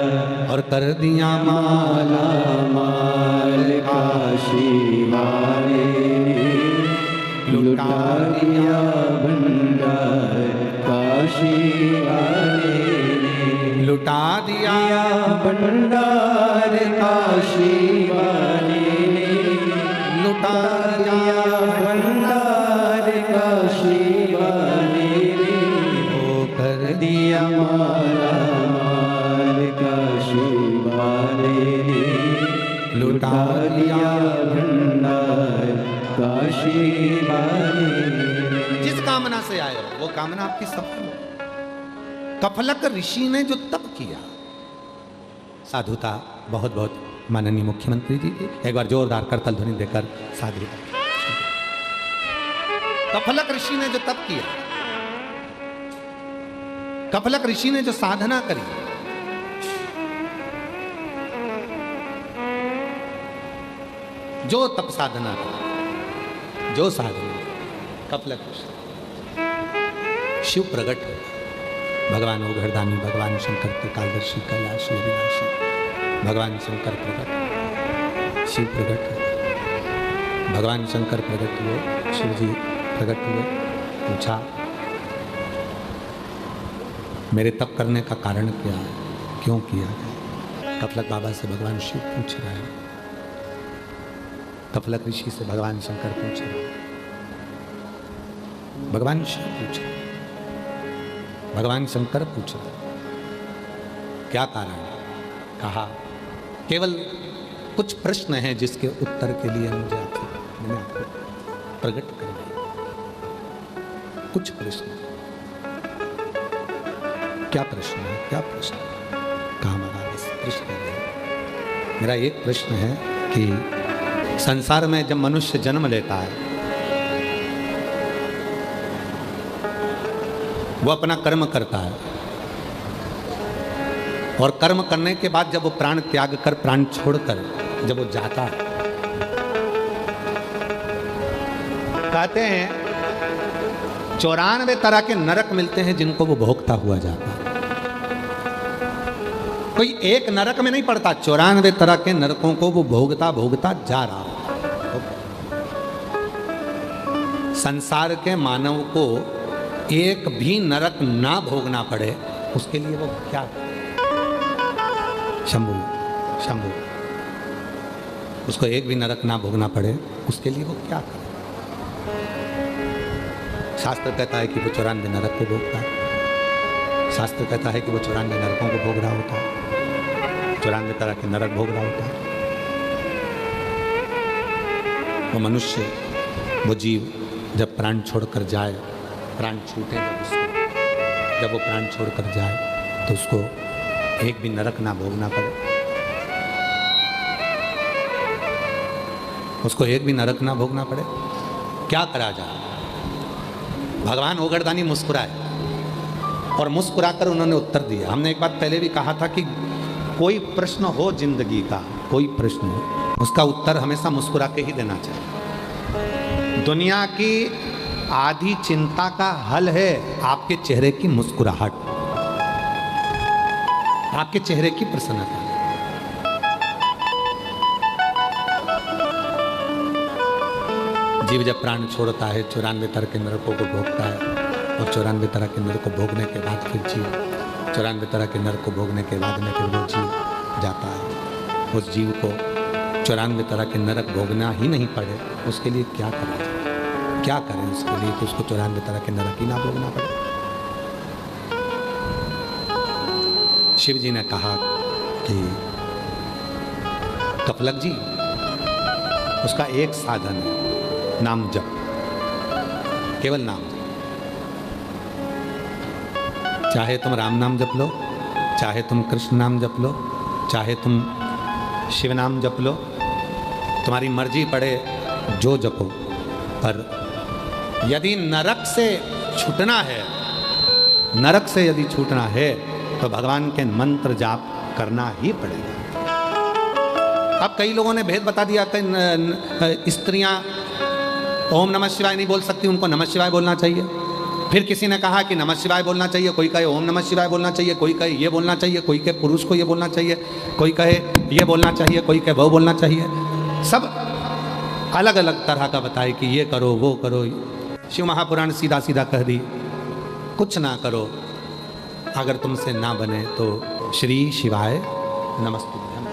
Speaker 1: और कर दिया माला माल काशी वाले लुटा दिया भंडार काशी वाले लुटा दिया भंडार काशी वाले लुटा दिया भंडार काशी वाले वो कर दिया माला माल काशी वाले लुटा दिया भंडार काशी वाले। जिस कामना से आए हो वो कामना आपकी सफल हो। कफलक ऋषि ने जो तप किया, साधुता बहुत बहुत माननीय मुख्यमंत्री जी की एक बार जोरदार करतल ध्वनि देकर साधुता। कफलक ऋषि ने जो तप किया, कफलक ऋषि ने जो साधना करी, जो तप साधना करी, जो साधना, कफलक ऋषि शिव प्रकट हो, भगवान ओघरदानी, भगवान शंकर त्रिकालदर्शी, कैलाशी, अविनाशी, भगवान शंकर प्रकट, शिव प्रकट हो। भगवान शंकर प्रकट हुए, शिव जी प्रकट हुए। पूछा मेरे तप करने का कारण क्या है, क्यों किया है। कफलक बाबा से भगवान शिव पूछ रहे हैं, कफलक ऋषि से भगवान शंकर पूछ रहे हैं, भगवान शिव पूछ रहे, भगवान शंकर पूछ रहे क्या कारण। कहा केवल कुछ प्रश्न हैं जिसके उत्तर के लिए मैंने आपको प्रकट कर दिया। कुछ प्रश्न। क्या प्रश्न है, क्या प्रश्न। कहा महाराज प्रश्न है, मेरा एक प्रश्न है कि संसार में जब मनुष्य जन्म लेता है वो अपना कर्म करता है और कर्म करने के बाद जब वो प्राण त्याग कर, प्राण छोड़कर जब वो जाता है, कहते हैं 94 तरह के नरक मिलते हैं जिनको वो भोगता हुआ जाता है। कोई एक नरक में नहीं पड़ता, 94 तरह के नरकों को वो भोगता भोगता जा रहा है। संसार के मानव को एक भी नरक ना भोगना पड़े, उसके लिए वो क्या? शंभु शंभु, उसको एक भी नरक ना भोगना पड़े, उसके लिए वो क्या करे? शास्त्र कहता है कि वो 94 नरक को भोगता है। शास्त्र कहता है कि वो 94 नरकों को भोग रहा होता है, 94 तरह के नरक भोग रहा होता है। वो मनुष्य, वो जीव जब प्राण छोड़कर जाए, प्राण छूटे जब वो प्राण छोड़कर जाए, तो उसको एक भी नरक ना भोगना पड़े, उसको एक भी नरक ना भोगना पड़े, क्या करा जाए? भगवान ओगरदानी मुस्कुराए और मुस्कुराकर उन्होंने उत्तर दिया। हमने एक बात पहले भी कहा था कि कोई प्रश्न हो जिंदगी का, कोई प्रश्न हो, उसका उत्तर हमेशा मुस्कुरा के ही देना चाहिए। दुनिया की आधी चिंता का हल है आपके चेहरे की मुस्कुराहट, आपके चेहरे की प्रसन्नता। जीव जब प्राण छोड़ता है 94 तरह के नरकों को भोगता है, और 94 तरह के नरक को भोगने के बाद फिर जीव 94 तरह के नरक को भोगने के बाद में फिर वो जीव जाता है। उस जीव को 94 तरह के नरक भोगना ही नहीं पड़े, उसके लिए क्या करें? क्या करें उसके लिए कि उसको 94 तरह के नरक ही ना भोगना पड़े? शिव जी ने कहा कि कपलक जी, उसका एक साधन है, नाम जप, केवल नाम जप। चाहे तुम राम नाम जप लो, चाहे तुम कृष्ण नाम जप लो, चाहे तुम शिव नाम जप लो, तुम्हारी मर्जी पड़े जो जपो, पर यदि नरक से छूटना है, नरक से यदि छूटना है तो भगवान के मंत्र जाप करना ही पड़ेगा। अब कई लोगों ने भेद बता दिया कि स्त्रियां ओम नमः शिवाय नहीं बोल सकती, उनको नमः शिवाय बोलना चाहिए। फिर किसी ने कहा कि नमः शिवाय बोलना चाहिए, कोई कहे ओम नमः शिवाय बोलना चाहिए, कोई कहे ये बोलना चाहिए, कोई कहे पुरुष को ये बोलना चाहिए, कोई कहे ये बोलना चाहिए, कोई कहे वो बोलना चाहिए। सब अलग अलग तरह का बताए कि ये करो वो करो। शिव महापुराण सीधा सीधा कह दी, कुछ ना करो, अगर तुमसे ना बने तो श्री शिवाय नमस्तुभ्यम,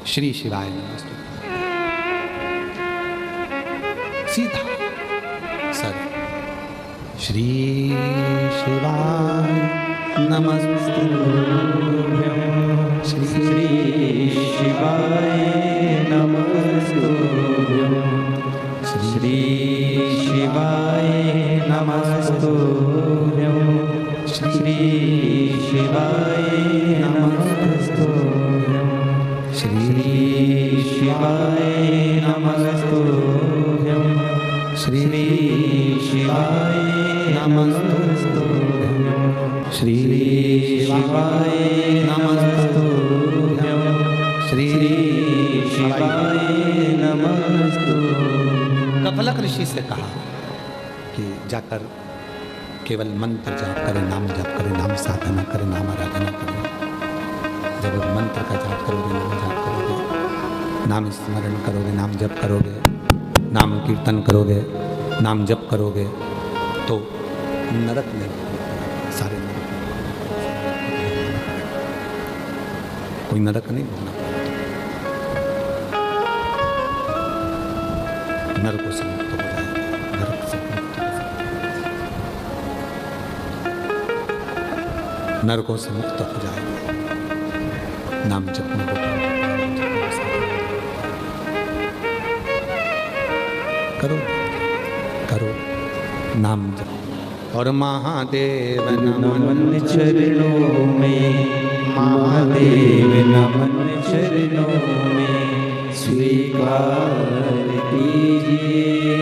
Speaker 1: श्री शिवाय नमस्तुभ्यम, सीधा सर, श्री शिवाय नमस्तुभ्यम, श्री
Speaker 2: शिवाय नमस्तुभ्यं, श्री शिवाय नमस्तुभ्यं, श्री शिवाय नमस्तुभ्यं, श्री शिवाय नमस्तुभ्यं, श्री शिवाय नमस्तुभ्यं, श्री शिवाय नमस्तुभ्यं, श्री शिवाय नमस्तुभ्यं।
Speaker 1: कपलक ऋषि से कहा कि जाकर केवल मंत्र जाप करें, नाम जाप करें, नाम साधना करें, नाम आराधना करें। जब मंत्र का जाप करोगे, नाम जाप करोगे, नाम स्मरण करोगे, नाम जप करोगे, नाम कीर्तन करोगे, नाम जप करोगे, तो नरक नहीं, सारे नरक, कोई नरक नहीं भोगना पड़ेगा, नरकों से मुक्त हो जाएगा, नरक से मुक्त हो जाएगा, नरकों से मुक्त हो जाएगा। नाम जपने को करो, करो नाम जप। और महादेव
Speaker 2: नमन चरणों में, महादेव नमन चरणों में, स्वीकार कीजिए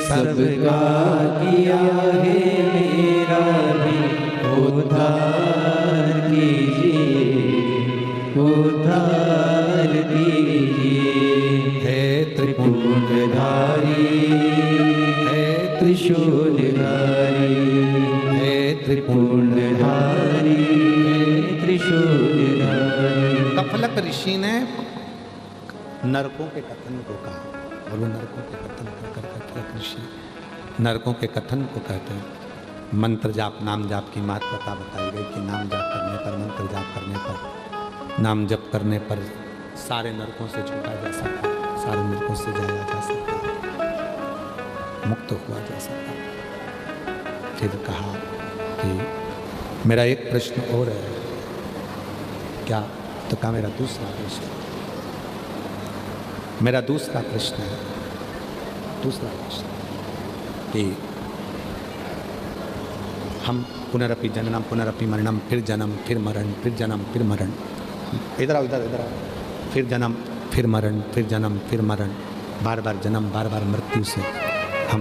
Speaker 2: सबका किया है मेरा भी उद्धार कीजिए, उद्धार दीजिए। है त्रिपुंडधारी, है त्रिशूलधारी, है त्रिपुंडधारी, है त्रिशूलधारी।
Speaker 1: कपलक ऋषि ने नरकों के कथन को कहा, और वो नरकों के कथन कर किया कृषि नरकों के कथन को कहते हैं। मंत्र जाप नाम जाप की महत्वता बताई गई कि नाम जाप करने पर, मंत्र जाप करने पर, नाम जप करने पर सारे नरकों से छूटा जा सकता है, सारे नरकों से जाया जा सकता है, मुक्त हुआ जा सकता है। फिर कहा कि मेरा एक प्रश्न और है। क्या? तो कहा मेरा दूसरा प्रश्न है, दूसरा प्रश्न कि हम पुनरपि जननम पुनरपि मरणम, फिर जन्म फिर मरण, फिर जन्म फिर मरण, इधर आओ, इधर आओ, फिर जन्म फिर मरण, फिर जन्म फिर मरण, बार बार जन्म बार बार मृत्यु से हम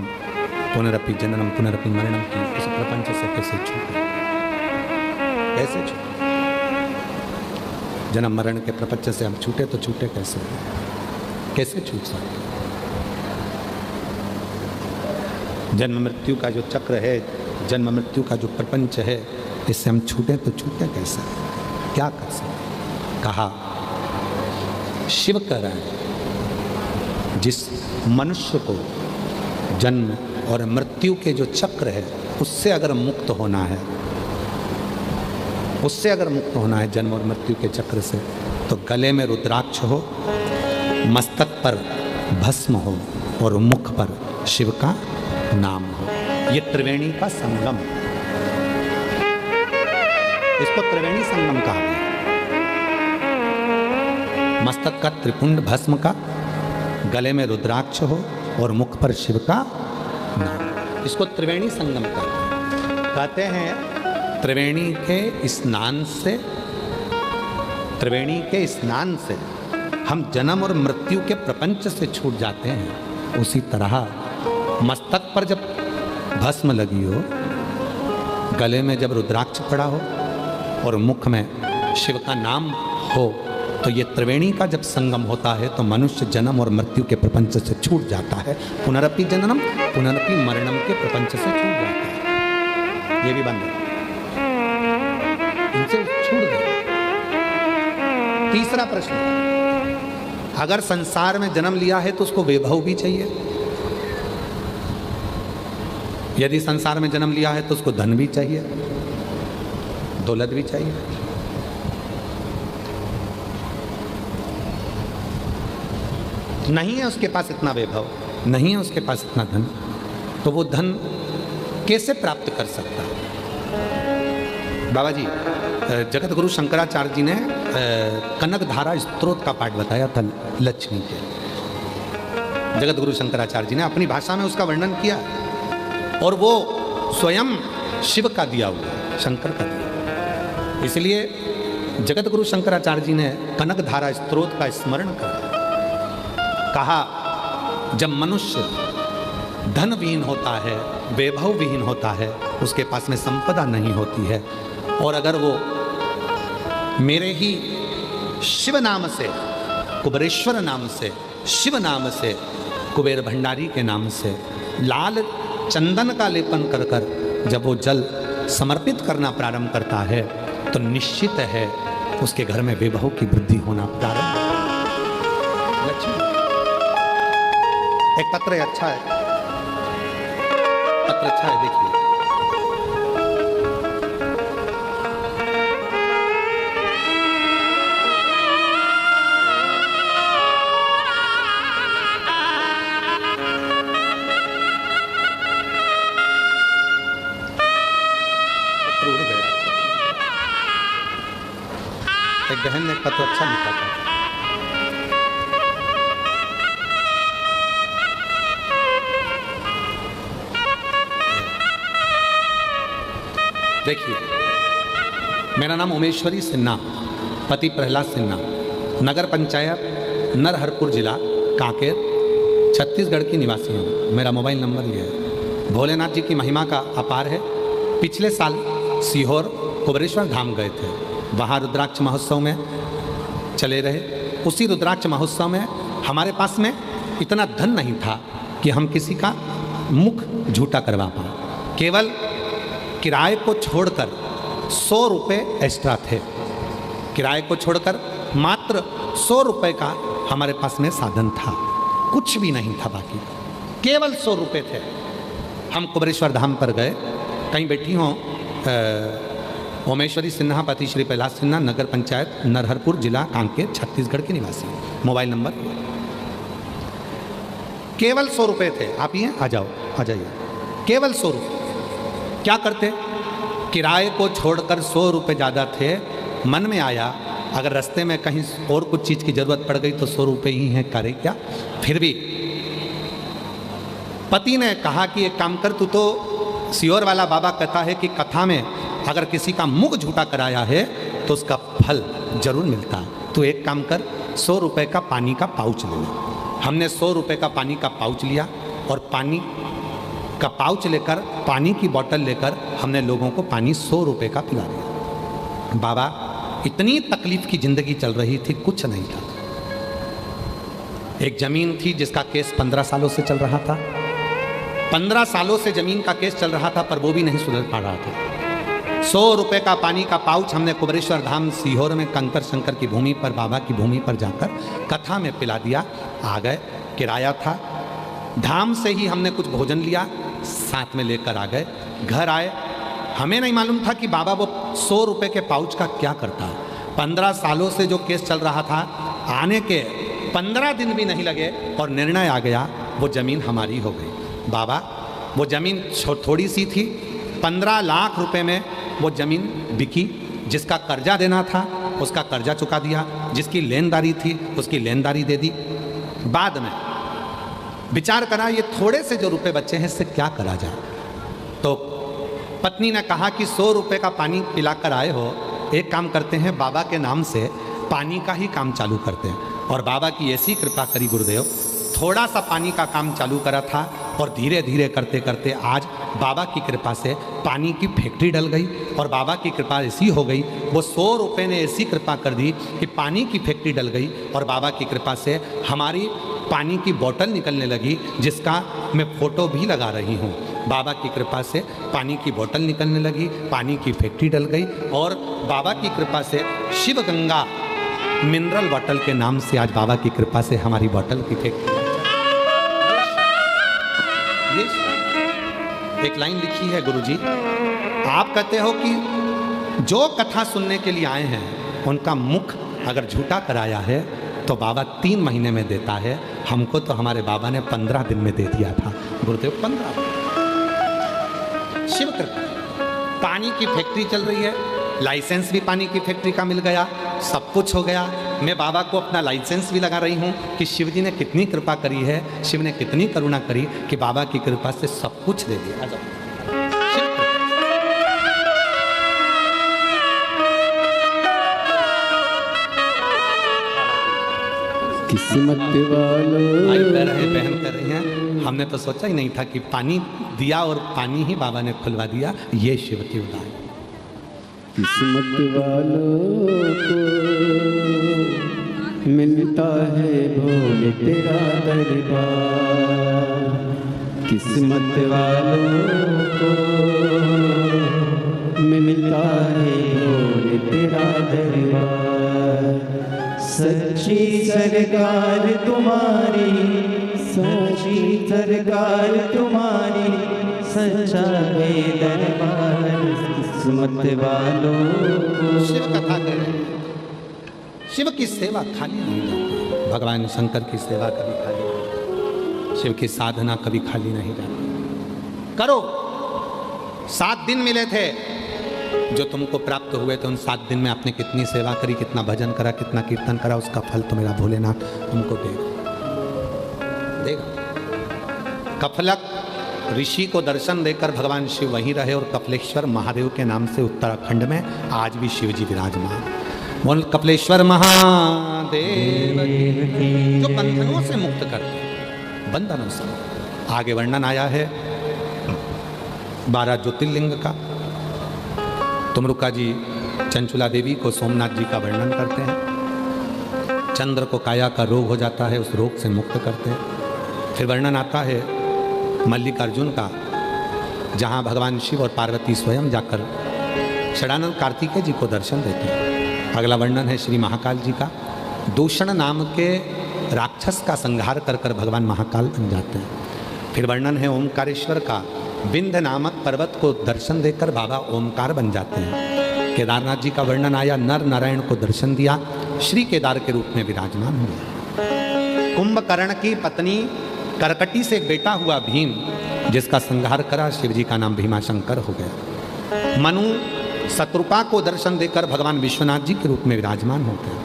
Speaker 1: पुनरपि जननम पुनरपि मरणम की इस प्रपंच से कैसे छूटे? कैसे छूटे? जन्म मरण के प्रपंच से हम छूटे तो छूटे कैसे? कैसे छूट सकते? जन्म मृत्यु का जो चक्र है, जन्म मृत्यु का जो प्रपंच है, इससे हम छूटे तो छूटे कैसे? क्या कर सकते? कहा शिव कह रहे हैं जिस मनुष्य को जन्म और मृत्यु के जो चक्र है उससे अगर मुक्त होना है, उससे अगर मुक्त होना है जन्म और मृत्यु के चक्र से, तो गले में रुद्राक्ष हो, मस्तक पर भस्म हो और मुख पर शिव का नाम हो। ये त्रिवेणी का संगम, इसको त्रिवेणी संगम कहा गया। मस्तक का त्रिपुंड भस्म का, गले में रुद्राक्ष हो और मुख पर शिव का नाम, इसको त्रिवेणी संगम कहते हैं। त्रिवेणी के स्नान से, त्रिवेणी के स्नान से हम जन्म और मृत्यु के प्रपंच से छूट जाते हैं। उसी तरह मस्तक पर जब भस्म लगी हो, गले में जब रुद्राक्ष पड़ा हो और मुख में शिव का नाम हो, तो ये त्रिवेणी का जब संगम होता है तो मनुष्य जन्म और मृत्यु के प्रपंच से छूट जाता है। पुनरपि जननम पुनरपि मरणम के प्रपंच से छूट जाता है। ये भी बंद है, इनसे छूट गए। तीसरा प्रश्न, अगर संसार में जन्म लिया है तो उसको वैभव भी चाहिए। यदि संसार में जन्म लिया है तो उसको धन भी चाहिए, दौलत भी चाहिए। नहीं है उसके पास इतना वैभव, नहीं है उसके पास इतना धन, तो वो धन कैसे प्राप्त कर सकता है? बाबा जी, जगत गुरु शंकराचार्य जी ने कनक धारा स्तोत्र का पाठ बताया था लक्ष्मी के। जगत गुरु शंकराचार्य जी ने अपनी भाषा में उसका वर्णन किया और वो स्वयं शिव का दिया हुआ है, शंकर का दिया। इसलिए जगत गुरु शंकराचार्य जी ने कनक धारा स्तोत्र का स्मरण कर कहा, जब मनुष्य धन विहीन होता है, वैभव विहीन होता है, उसके पास में संपदा नहीं होती है, और अगर वो मेरे ही शिव नाम से, कुबेरेश्वर नाम से, शिव नाम से, कुबेर भंडारी के नाम से लाल चंदन का लेपन कर कर जब वो जल समर्पित करना प्रारंभ करता है, तो निश्चित है उसके घर में वैभव की वृद्धि होना प्रारंभ। एक पत्र अच्छा है, पत्र अच्छा है, देखिए। एक बहन ने पत्र अच्छा लिखा था। देखिए, मेरा नाम उमेश्वरी सिन्हा, पति प्रहलाद सिन्हा, नगर पंचायत नरहरपुर जिला कांकेर छत्तीसगढ़ की निवासी हूँ। मेरा मोबाइल नंबर ये है। भोलेनाथ जी की महिमा का अपार है। पिछले साल सीहोर कुबेरेश्वर धाम गए थे, वहाँ रुद्राक्ष महोत्सव में चले रहे। उसी रुद्राक्ष महोत्सव में हमारे पास में इतना धन नहीं था कि हम किसी का मुख झूठा करवा पाए। केवल किराए को छोड़कर 100 रुपये एक्स्ट्रा थे। किराए को छोड़कर मात्र 100 रुपये का हमारे पास में साधन था। कुछ भी नहीं था बाकी, केवल 100 रुपये थे। हम कुबरेश्वर धाम पर गए, कहीं बैठी हों ओमेश्वरी सिन्हा पति श्री कैलाश सिन्हा, नगर पंचायत नरहरपुर, जिला कांकेर, छत्तीसगढ़ के निवासी, मोबाइल नंबर। केवल 100 रुपये थे। आप ही हैं, आ जाओ, आ जाइए। केवल 100 रुपये। क्या करते? किराए को छोड़कर 100 रुपये ज़्यादा थे। मन में आया अगर रास्ते में कहीं और कुछ चीज़ की ज़रूरत पड़ गई तो 100 रुपये ही हैं, करे क्या। फिर भी पति ने कहा कि एक काम कर, तू तो सियोर वाला बाबा कहता है कि कथा में अगर किसी का मुख झूठा कराया है तो उसका फल जरूर मिलता है। तो एक काम कर, 100 रुपये का पानी का पाउच ले ले। हमने 100 रुपये का पानी का पाउच लिया और पानी का पाउच लेकर, पानी की बोतल लेकर हमने लोगों को पानी 100 रुपये का पिला दिया। बाबा, इतनी तकलीफ की जिंदगी चल रही थी, कुछ नहीं था। एक जमीन थी जिसका केस 15 सालों से चल रहा था। 15 सालों से जमीन का केस चल रहा था, पर वो भी नहीं सुधर पा रहा था। 100 रुपये का पानी का पाउच हमने कुबरेश्वर धाम सीहोर में कंकर शंकर की भूमि पर, बाबा की भूमि पर जाकर कथा में पिला दिया। आ गए, किराया था। धाम से ही हमने कुछ भोजन लिया, साथ में लेकर आ गए। घर आए, हमें नहीं मालूम था कि बाबा वो 100 रुपये के पाउच का क्या करता है। 15 सालों से जो केस चल रहा था, आने के 15 दिन भी नहीं लगे और निर्णय आ गया, वो ज़मीन हमारी हो गई। बाबा, वो ज़मीन थोड़ी सी थी, 15 लाख रुपए में वो ज़मीन बिकी। जिसका कर्जा देना था उसका कर्जा चुका दिया, जिसकी लेनदारी थी उसकी लेनदारी दे दी। बाद में विचार करा, ये थोड़े से जो रुपए बचे हैं इससे क्या करा जाए। तो पत्नी ने कहा कि 100 रुपये का पानी पिलाकर आए हो, एक काम करते हैं, बाबा के नाम से पानी का ही काम चालू करते हैं। और बाबा की ऐसी कृपा करी गुरुदेव, थोड़ा सा पानी का काम चालू करा था और धीरे धीरे करते करते आज बाबा की कृपा से पानी की फैक्ट्री डल गई। और बाबा की कृपा ऐसी हो गई, वो 100 रुपये ने ऐसी कृपा कर दी कि पानी की फैक्ट्री डल गई। और बाबा की कृपा से हमारी पानी की बोतल निकलने लगी, जिसका मैं फ़ोटो भी लगा रही हूँ। बाबा की कृपा से पानी की बोतल निकलने लगी, पानी की फैक्ट्री डल गई। और बाबा की कृपा से शिव गंगा मिनरल वाटर के नाम से आज बाबा की कृपा से हमारी बोतल की फैक्ट्री। ये एक लाइन लिखी है गुरुजी, आप कहते हो कि जो कथा सुनने के लिए आए हैं उनका मुख अगर झूठा कराया है तो बाबा 3 महीने में देता है। हमको तो हमारे बाबा ने 15 दिन में दे दिया था गुरुदेव, 15 दिन। शिव कृपा। पानी की फैक्ट्री चल रही है, लाइसेंस भी पानी की फैक्ट्री का मिल गया, सब कुछ हो गया। मैं बाबा को अपना लाइसेंस भी लगा रही हूँ कि शिव जी ने कितनी कृपा करी है, शिव ने कितनी करुणा करी कि बाबा की कृपा से सब कुछ दे दिया।
Speaker 2: किस्मत वालों,
Speaker 1: भाई कह रहे बहन कर रही हैं, हमने तो सोचा ही नहीं था कि पानी दिया और पानी ही बाबा ने खुलवा दिया। ये शिव की उदाहरण।
Speaker 2: किस्मत वालों को मिलता है भोले तेरा दरबार। किस्मत वालों को मिलता है भोले तेरा दरबार। सच्ची सरकार तुम्हारी, सच्ची सरकार तुम्हारी, सच्चा है दरबार। किस्मत वालों को।
Speaker 1: शिव कथा कर रहे हैं, शिव की सेवा खाली नहीं जाती। भगवान शंकर की सेवा कभी खाली नहीं, शिव की साधना कभी खाली नहीं जाती। करो। 7 दिन मिले थे जो तुमको प्राप्त हुए थे, उन 7 दिन में आपने कितनी सेवा करी, कितना भजन करा, कितना कीर्तन करा, उसका फल तो मेरा भोलेनाथ तुमको देगा। कफलक ऋषि को दर्शन देकर भगवान शिव वहीं रहे और कपिलेश्वर महादेव के नाम से उत्तराखंड में आज भी शिव जी विराजमान। बोल कपिलेश्वर महादेव जो बंधनों से मुक्त करते, बंधनों से। आगे वर्णन आया है 12 ज्योतिर्लिंग का। तुमरुका जी चंचुला देवी को सोमनाथ जी का वर्णन करते हैं। चंद्र को काया का रोग हो जाता है, उस रोग से मुक्त करते हैं। फिर वर्णन आता है मल्लिकार्जुन का, जहाँ भगवान शिव और पार्वती स्वयं जाकर षडानंद कार्तिकेय जी को दर्शन देते हैं। अगला वर्णन है श्री महाकाल जी का। दूषण नाम के राक्षस का संहार कर कर भगवान महाकाल बन जाते हैं। फिर वर्णन है ओमकारेश्वर का, विंध्य नामक पर्वत को दर्शन देकर बाबा ओमकार बन जाते हैं। केदारनाथ जी का वर्णन आया, नर नारायण को दर्शन दिया, श्री केदार के रूप में विराजमान हुए। कुंभकर्ण की पत्नी करकटी से एक बेटा हुआ भीम, जिसका संहार करा, शिव जी का नाम भीमाशंकर हो गया। मनु शत्रुपा को दर्शन देकर भगवान विश्वनाथ जी के रूप में विराजमान होते हैं।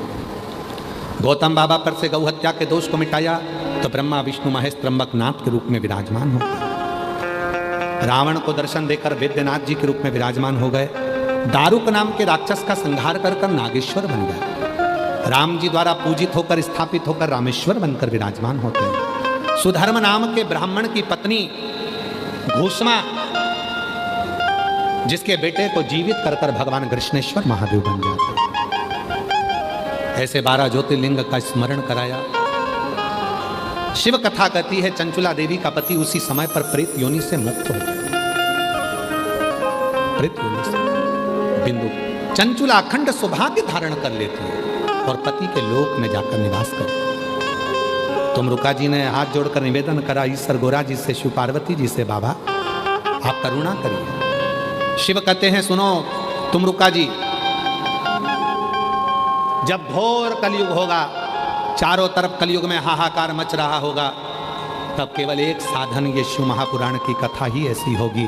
Speaker 1: गौतम बाबा पर से गौ हत्या के दोष को मिटाया तो ब्रह्मा विष्णु महेश त्र्यंबकनाथ के रूप में विराजमान होते हैं। रावण को दर्शन देकर वैद्यनाथ जी के रूप में विराजमान हो गए। दारुक नाम के राक्षस का संहार कर कर नागेश्वर बन गए। राम जी द्वारा पूजित होकर स्थापित होकर रामेश्वर बनकर विराजमान होते हैं। सुधर्म नाम के ब्राह्मण की पत्नी घूष्मा, जिसके बेटे को जीवित कर कर भगवान कृष्णेश्वर महादेव बन जाते हैं। ऐसे 12 ज्योतिर्लिंग का स्मरण कराया। शिव कथा कहती है चंचुला देवी का पति उसी समय पर प्रेत योनि से मुक्त हो गया। प्रेत योनि से बिंदु चंचुला अखंड सौभाग्य धारण कर लेती है और पति के लोक में जाकर निवास करती है। तुमरुका जी ने हाथ जोड़कर निवेदन करा ईश्वर गोरा जी से, शिव पार्वती जी से, बाबा आप करुणा करिए। शिव कहते हैं सुनो तुमरुका जी, जब घोर कलयुग होगा, चारों तरफ कलयुग में हाहाकार मच रहा होगा, तब केवल एक साधन ये शिव महापुराण की कथा ही ऐसी होगी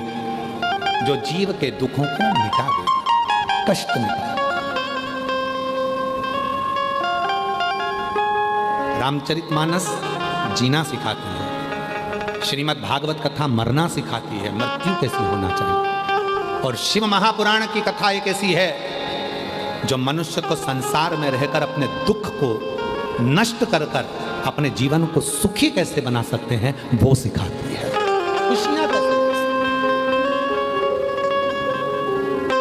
Speaker 1: जो जीव के दुखों को मिटा देगी, कष्ट मिटा। रामचरितमानस जीना सिखाती है, श्रीमद् भागवत कथा मरना सिखाती है, मृत्यु कैसी होना चाहिए। और शिव महापुराण की कथा एक ऐसी है जो मनुष्य को संसार में रहकर अपने दुख को नष्ट कर कर अपने जीवन को सुखी कैसे बना सकते हैं वो सिखाती है। खुशियां कैसे।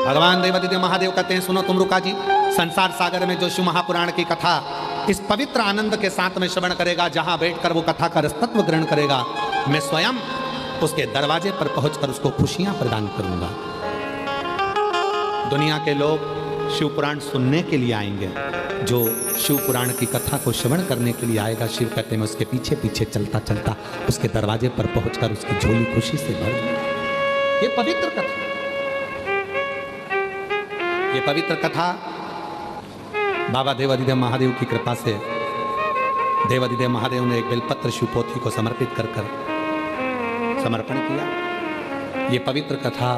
Speaker 1: भगवान देवादिदेव महादेव कहते हैं सुनो तुमरुका जी, संसार सागर में जो शिव महापुराण की कथा इस पवित्र आनंद के साथ में श्रवण करेगा, जहां बैठकर वो कथा का रसतत्व ग्रहण करेगा, मैं स्वयं उसके दरवाजे पर पहुंचकर उसको खुशियां प्रदान करूंगा। दुनिया के लोग शिव पुराण सुनने के लिए आएंगे, जो शिव पुराण की कथा को श्रवण करने के लिए आएगा, शिव कहते हैं उसके पीछे पीछे चलता चलता उसके दरवाजे पर पहुंचकर उसकी झोली खुशी से भर दूंगा। ये पवित्र कथा, ये पवित्र कथा बाबा देवादिदेव महादेव की कृपा से देवादिदेव महादेव ने एक बेलपत्र शिवपोथी को समर्पित कर समर्पण किया। ये पवित्र कथा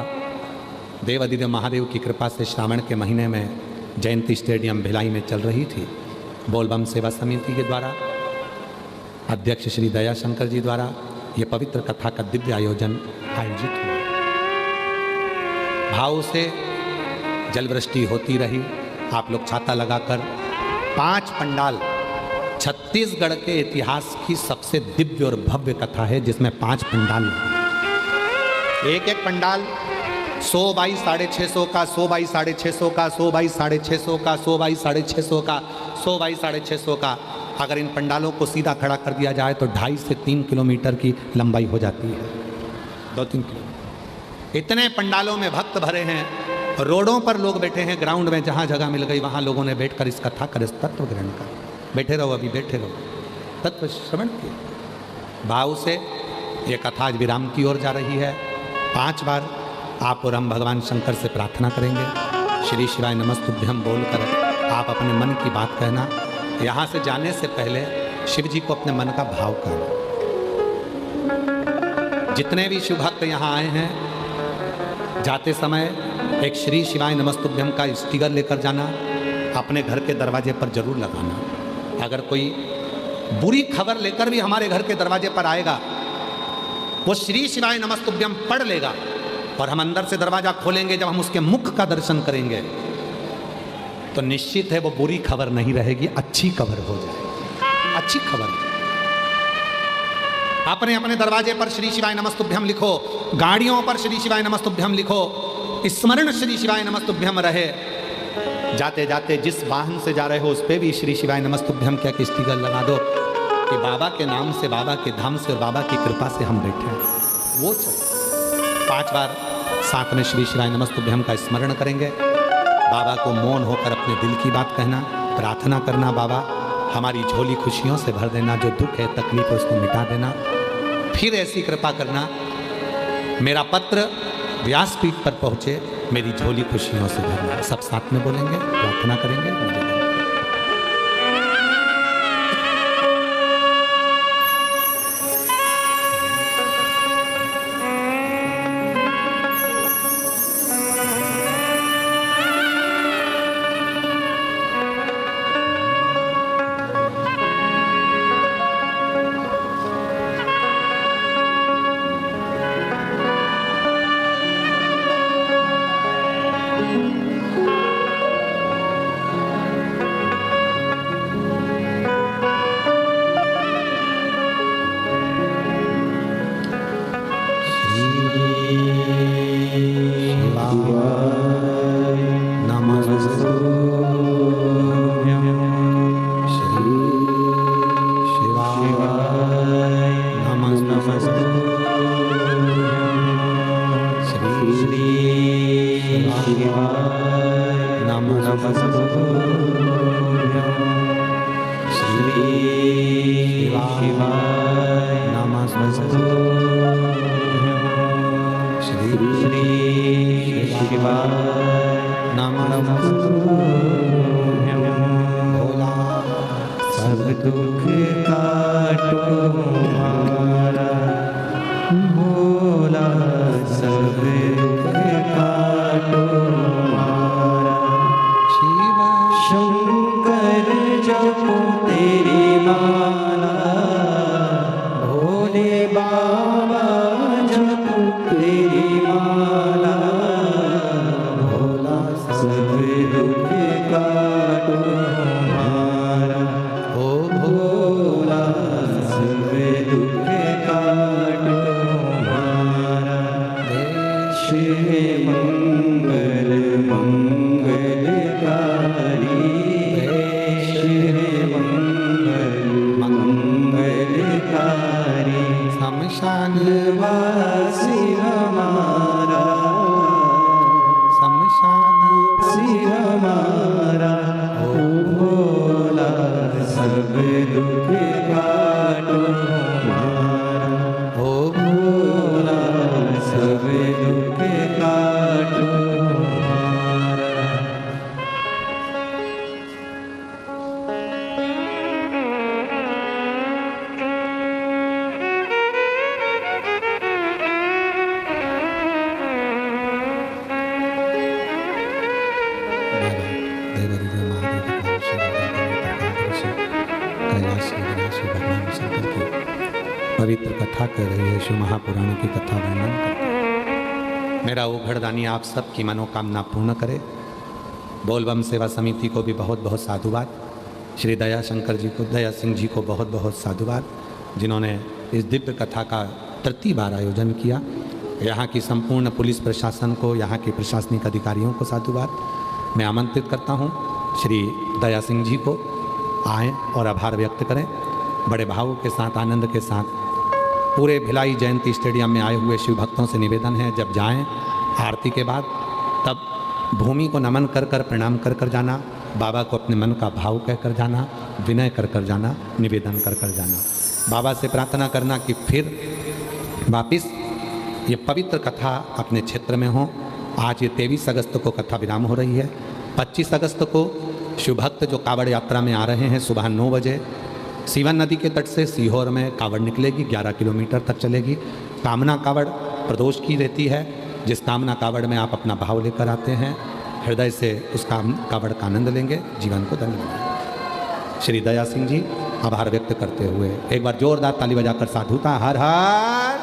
Speaker 1: देवादिदेव महादेव की कृपा से श्रावण के महीने में जयंती स्टेडियम भिलाई में चल रही थी। बोलबम सेवा समिति के द्वारा अध्यक्ष श्री दयाशंकर जी द्वारा ये पवित्र कथा का दिव्य आयोजन आयोजित हुआ। भाव से जलवृष्टि होती रही। आप लोग छाता लगाकर 5 पंडाल, छत्तीसगढ़ के इतिहास की सबसे दिव्य और भव्य कथा है, जिसमें 5 पंडाल, एक एक पंडाल 100 बाई 650 का, 100 बाई 650 का, 100 बाई 650 का, 100 बाई 650 का, 100 बाई 650 का। अगर इन पंडालों को सीधा खड़ा कर दिया जाए तो 2.5 से 3 किलोमीटर की लंबाई हो जाती है, 2-3 किलोमीटर। इतने पंडालों में भक्त भरे हैं, रोडों पर लोग बैठे हैं, ग्राउंड में जहाँ जगह मिल गई वहाँ लोगों ने बैठकर इस कथा का तत्व ग्रहण कर। बैठे रहो, अभी बैठे रहो, तत्व श्रवण किए भाव से। ये कथा आज विराम की ओर जा रही है। 5 बार आप और हम भगवान शंकर से प्रार्थना करेंगे। श्री शिवाय नमस्तुभ्यम बोलकर आप अपने मन की बात कहना। यहाँ से जाने से पहले शिव जी को अपने मन का भाव कहना। जितने भी शिव भक्त यहाँ आए हैं, जाते समय एक श्री शिवाय नमस्तुभ्यम का स्टिकर लेकर जाना, अपने घर के दरवाजे पर जरूर लगाना। अगर कोई बुरी खबर लेकर भी हमारे घर के दरवाजे पर आएगा, वो श्री शिवाय नमस्तुभ्यम पढ़ लेगा और हम अंदर से दरवाजा खोलेंगे, जब हम उसके मुख का दर्शन करेंगे तो निश्चित है वो बुरी खबर नहीं रहेगी, अच्छी खबर हो जाएगी, अच्छी खबर। अपने अपने दरवाजे पर श्री शिवाय नमस्तुभ्यम लिखो, गाड़ियों पर श्री शिवाय नमस्तुभ्यम लिखो, स्मरण श्री शिवाय नमस्तुभ्यम रहे। जाते जाते जिस वाहन से जा रहे हो उस पे भी श्री शिवाय नमस्तुभ्यम क्या कि स्टिकर लगा दो कि बाबा के नाम से, बाबा के धाम से और बाबा की कृपा से हम बैठे हैं। वो 5 बार साथ में श्री शिवाय नमस्तुभ्यम का स्मरण करेंगे। बाबा को मौन होकर अपने दिल की बात कहना, प्रार्थना करना, बाबा हमारी झोली खुशियों से भर देना, जो दुख है तकलीफ है उसको मिटा देना। फिर ऐसी कृपा करना मेरा पत्र व्यासपीठ पर पहुँचे, मेरी झोली खुशियों से भरना। सब साथ में बोलेंगे, प्रार्थना करेंगे। पवित्र कथा कर रही है, शिव महापुराण की कथा वर्णन करती। मेरा ओघड़दानी आप सबकी मनोकामना पूर्ण करे। बोलबम सेवा समिति को भी बहुत बहुत साधुवाद। श्री दया सिंह जी को बहुत बहुत साधुवाद, जिन्होंने इस दिव्य कथा का 3 बार आयोजन किया। यहाँ की संपूर्ण पुलिस प्रशासन को, यहाँ के प्रशासनिक अधिकारियों को साधुवाद। मैं आमंत्रित करता हूँ श्री दया सिंह जी को आएँ और आभार व्यक्त करें। बड़े भावों के साथ, आनंद के साथ पूरे भिलाई जयंती स्टेडियम में आए हुए शिव भक्तों से निवेदन है, जब जाएं आरती के बाद तब भूमि को नमन कर कर, प्रणाम कर कर जाना। बाबा को अपने मन का भाव कह कर जाना, विनय कर कर जाना, निवेदन कर कर जाना। बाबा से प्रार्थना करना कि फिर वापस ये पवित्र कथा अपने क्षेत्र में हो। आज ये 23 अगस्त को कथा विराम हो रही है। 25 अगस्त को शिव भक्त जो कावड़ यात्रा में आ रहे हैं, सुबह 9 बजे सीवन नदी के तट से सीहोर में कावड़ निकलेगी, 11 किलोमीटर तक चलेगी। कामना कावड़ प्रदोष की रहती है। जिस कामना कावड़ में आप अपना भाव लेकर आते हैं, हृदय से उस कावड़ का आनंद लेंगे, जीवन को धन्य बनाएंगे। श्री दया सिंह जी आभार व्यक्त करते हुए एक बार जोरदार ताली बजाकर साधुता हर हर